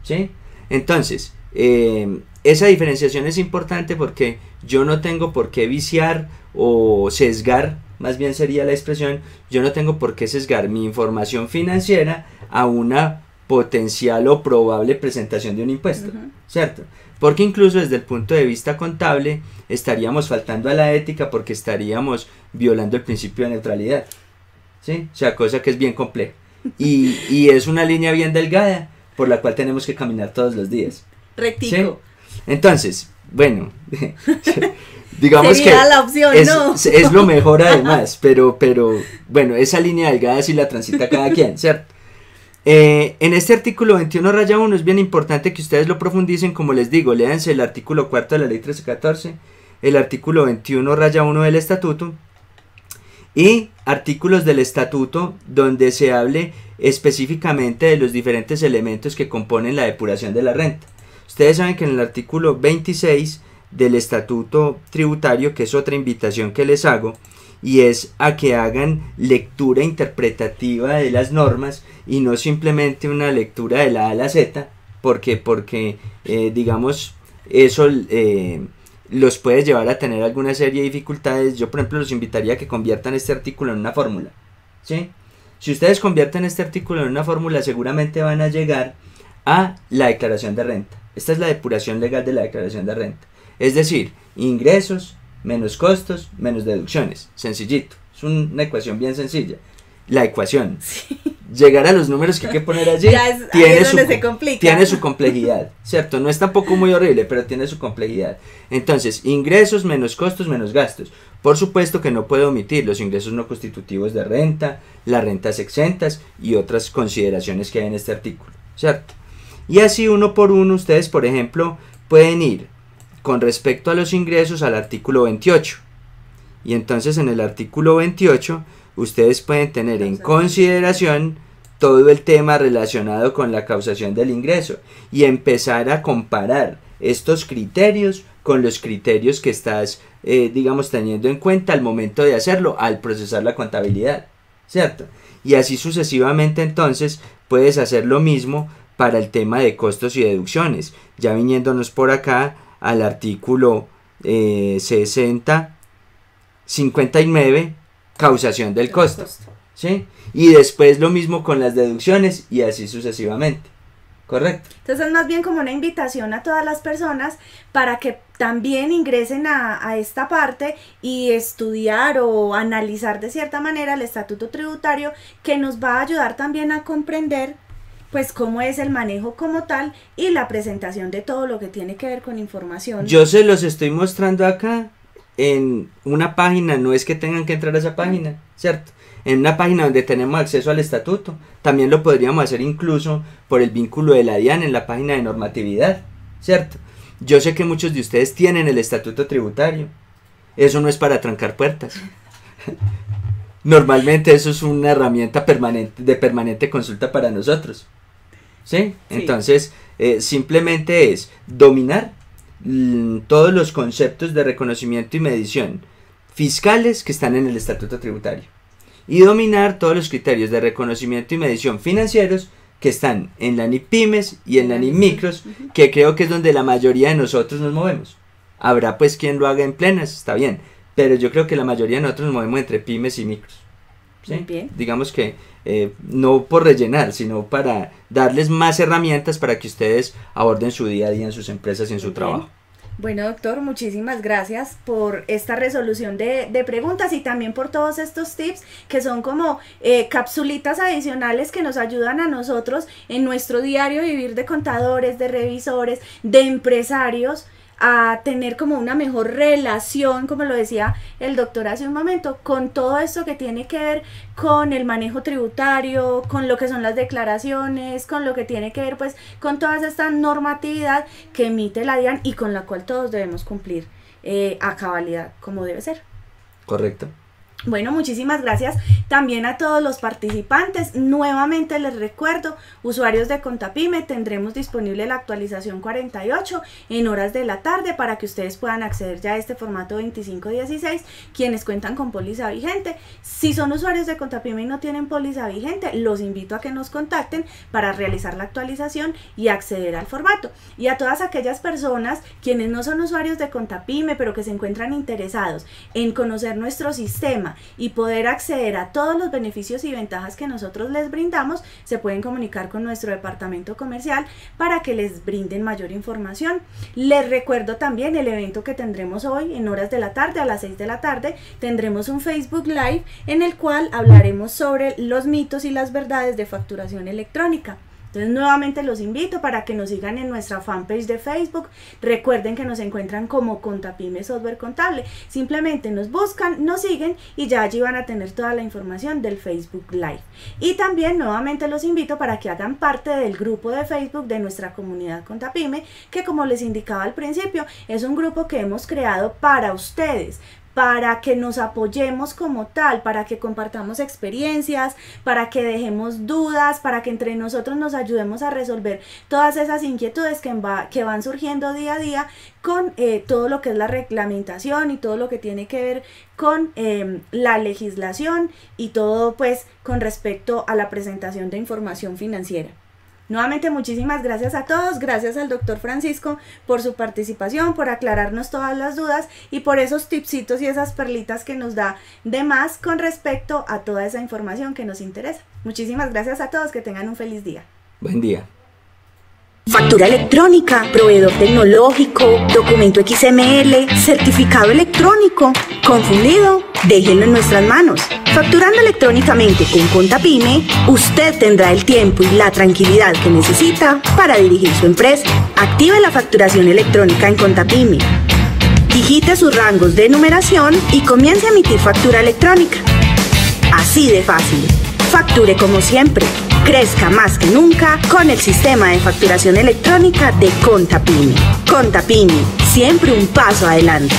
¿sí? Entonces, esa diferenciación es importante porque yo no tengo por qué viciar o sesgar, más bien sería la expresión, yo no tengo por qué sesgar mi información financiera a una potencial o probable presentación de un impuesto, ¿cierto? Porque incluso desde el punto de vista contable estaríamos faltando a la ética porque estaríamos violando el principio de neutralidad, ¿sí? O sea, cosa que es bien compleja y es una línea bien delgada por la cual tenemos que caminar todos los días. Rectico. ¿Sí? Entonces, bueno, digamos sería que la opción, ¿no? es lo mejor además, pero bueno, esa línea delgada sí la transita cada quien, ¿cierto? En este artículo 21-1 es bien importante que ustedes lo profundicen, como les digo, léanse el artículo 4 de la ley 1314, el artículo 21-1 del estatuto, y artículos del estatuto donde se hable específicamente de los diferentes elementos que componen la depuración de la renta. Ustedes saben que en el artículo 26 del estatuto tributario, que es otra invitación que les hago, y es a que hagan lectura interpretativa de las normas y no simplemente una lectura de la A a la Z, porque digamos, eso los puede llevar a tener alguna serie de dificultades. Yo, por ejemplo, los invitaría a que conviertan este artículo en una fórmula, ¿sí? Si ustedes convierten este artículo en una fórmula, seguramente van a llegar a la declaración de renta. Esta es la depuración legal de la declaración de renta. Es decir, ingresos menos costos menos deducciones. Sencillito. Es una ecuación bien sencilla. La ecuación. Sí. Llegar a los números que hay que poner allí tiene su complejidad, ¿cierto? No es tampoco muy horrible, pero tiene su complejidad. Entonces, ingresos menos costos menos gastos. Por supuesto que no puedo omitir los ingresos no constitutivos de renta, las rentas exentas y otras consideraciones que hay en este artículo, ¿cierto? Y así uno por uno, ustedes, por ejemplo, pueden ir con respecto a los ingresos al artículo 28. Y entonces en el artículo 28 ustedes pueden tener en consideración todo el tema relacionado con la causación del ingreso y empezar a comparar estos criterios con los criterios que estás, digamos, teniendo en cuenta al momento de hacerlo, al procesar la contabilidad, ¿cierto? Y así sucesivamente entonces puedes hacer lo mismo para el tema de costos y deducciones. Ya viniéndonos por acá al artículo 59, causación del costo, ¿sí? Y después lo mismo con las deducciones y así sucesivamente, ¿correcto? Entonces es más bien como una invitación a todas las personas para que también ingresen a esta parte y estudiar o analizar de cierta manera el estatuto tributario, que nos va a ayudar también a comprender pues cómo es el manejo como tal y la presentación de todo lo que tiene que ver con información. Yo se los estoy mostrando acá en una página, no es que tengan que entrar a esa página, ¿cierto? En una página donde tenemos acceso al estatuto. También lo podríamos hacer incluso por el vínculo de la DIAN en la página de normatividad, ¿cierto? Yo sé que muchos de ustedes tienen el estatuto tributario. Eso no es para trancar puertas. Normalmente eso es una herramienta de permanente consulta para nosotros, ¿sí? Entonces, simplemente es dominar todos los conceptos de reconocimiento y medición fiscales que están en el estatuto tributario y dominar todos los criterios de reconocimiento y medición financieros que están en la NIP Pymes y en la NIP Micros, que creo que es donde la mayoría de nosotros nos movemos. Habrá pues quien lo haga en plenas, está bien, pero yo creo que la mayoría de nosotros nos movemos entre pymes y micros, ¿sí? Muy bien. Digamos que no por rellenar, sino para darles más herramientas para que ustedes aborden su día a día en sus empresas y en su trabajo. Bueno, doctor, muchísimas gracias por esta resolución de preguntas y también por todos estos tips que son como capsulitas adicionales que nos ayudan a nosotros en nuestro diario vivir de contadores, de revisores, de empresarios, a tener como una mejor relación, como lo decía el doctor hace un momento, con todo esto que tiene que ver con el manejo tributario, con lo que son las declaraciones, con lo que tiene que ver pues con toda esta normatividad que emite la DIAN y con la cual todos debemos cumplir a cabalidad como debe ser. Correcto. Bueno, muchísimas gracias también a todos los participantes. Nuevamente les recuerdo, usuarios de Contapyme, tendremos disponible la actualización 48 en horas de la tarde para que ustedes puedan acceder ya a este formato 2516, quienes cuentan con póliza vigente. Si son usuarios de Contapyme y no tienen póliza vigente, los invito a que nos contacten para realizar la actualización y acceder al formato. Y a todas aquellas personas quienes no son usuarios de Contapyme, pero que se encuentran interesados en conocer nuestro sistema y poder acceder a todos los beneficios y ventajas que nosotros les brindamos, se pueden comunicar con nuestro departamento comercial para que les brinden mayor información. Les recuerdo también el evento que tendremos hoy en horas de la tarde, a las 6 de la tarde, tendremos un Facebook Live en el cual hablaremos sobre los mitos y las verdades de facturación electrónica. Entonces nuevamente los invito para que nos sigan en nuestra fanpage de Facebook. Recuerden que nos encuentran como Contapyme Software Contable. Simplemente nos buscan, nos siguen y ya allí van a tener toda la información del Facebook Live. Y también nuevamente los invito para que hagan parte del grupo de Facebook de nuestra comunidad Contapyme, que como les indicaba al principio, es un grupo que hemos creado para ustedes, para que nos apoyemos como tal, para que compartamos experiencias, para que dejemos dudas, para que entre nosotros nos ayudemos a resolver todas esas inquietudes que van surgiendo día a día con todo lo que es la reglamentación y todo lo que tiene que ver con la legislación y todo pues con respecto a la presentación de información financiera. Nuevamente muchísimas gracias a todos, gracias al doctor Francisco por su participación, por aclararnos todas las dudas y por esos tipsitos y esas perlitas que nos da de más con respecto a toda esa información que nos interesa. Muchísimas gracias a todos, que tengan un feliz día. Buen día. Factura electrónica, proveedor tecnológico, documento XML, certificado electrónico. ¿Confundido? Déjenlo en nuestras manos. Facturando electrónicamente con Contapyme, usted tendrá el tiempo y la tranquilidad que necesita para dirigir su empresa. Active la facturación electrónica en Contapyme. Digite sus rangos de numeración y comience a emitir factura electrónica. Así de fácil. Facture como siempre. Crezca más que nunca con el sistema de facturación electrónica de Contapyme. Contapyme, siempre un paso adelante.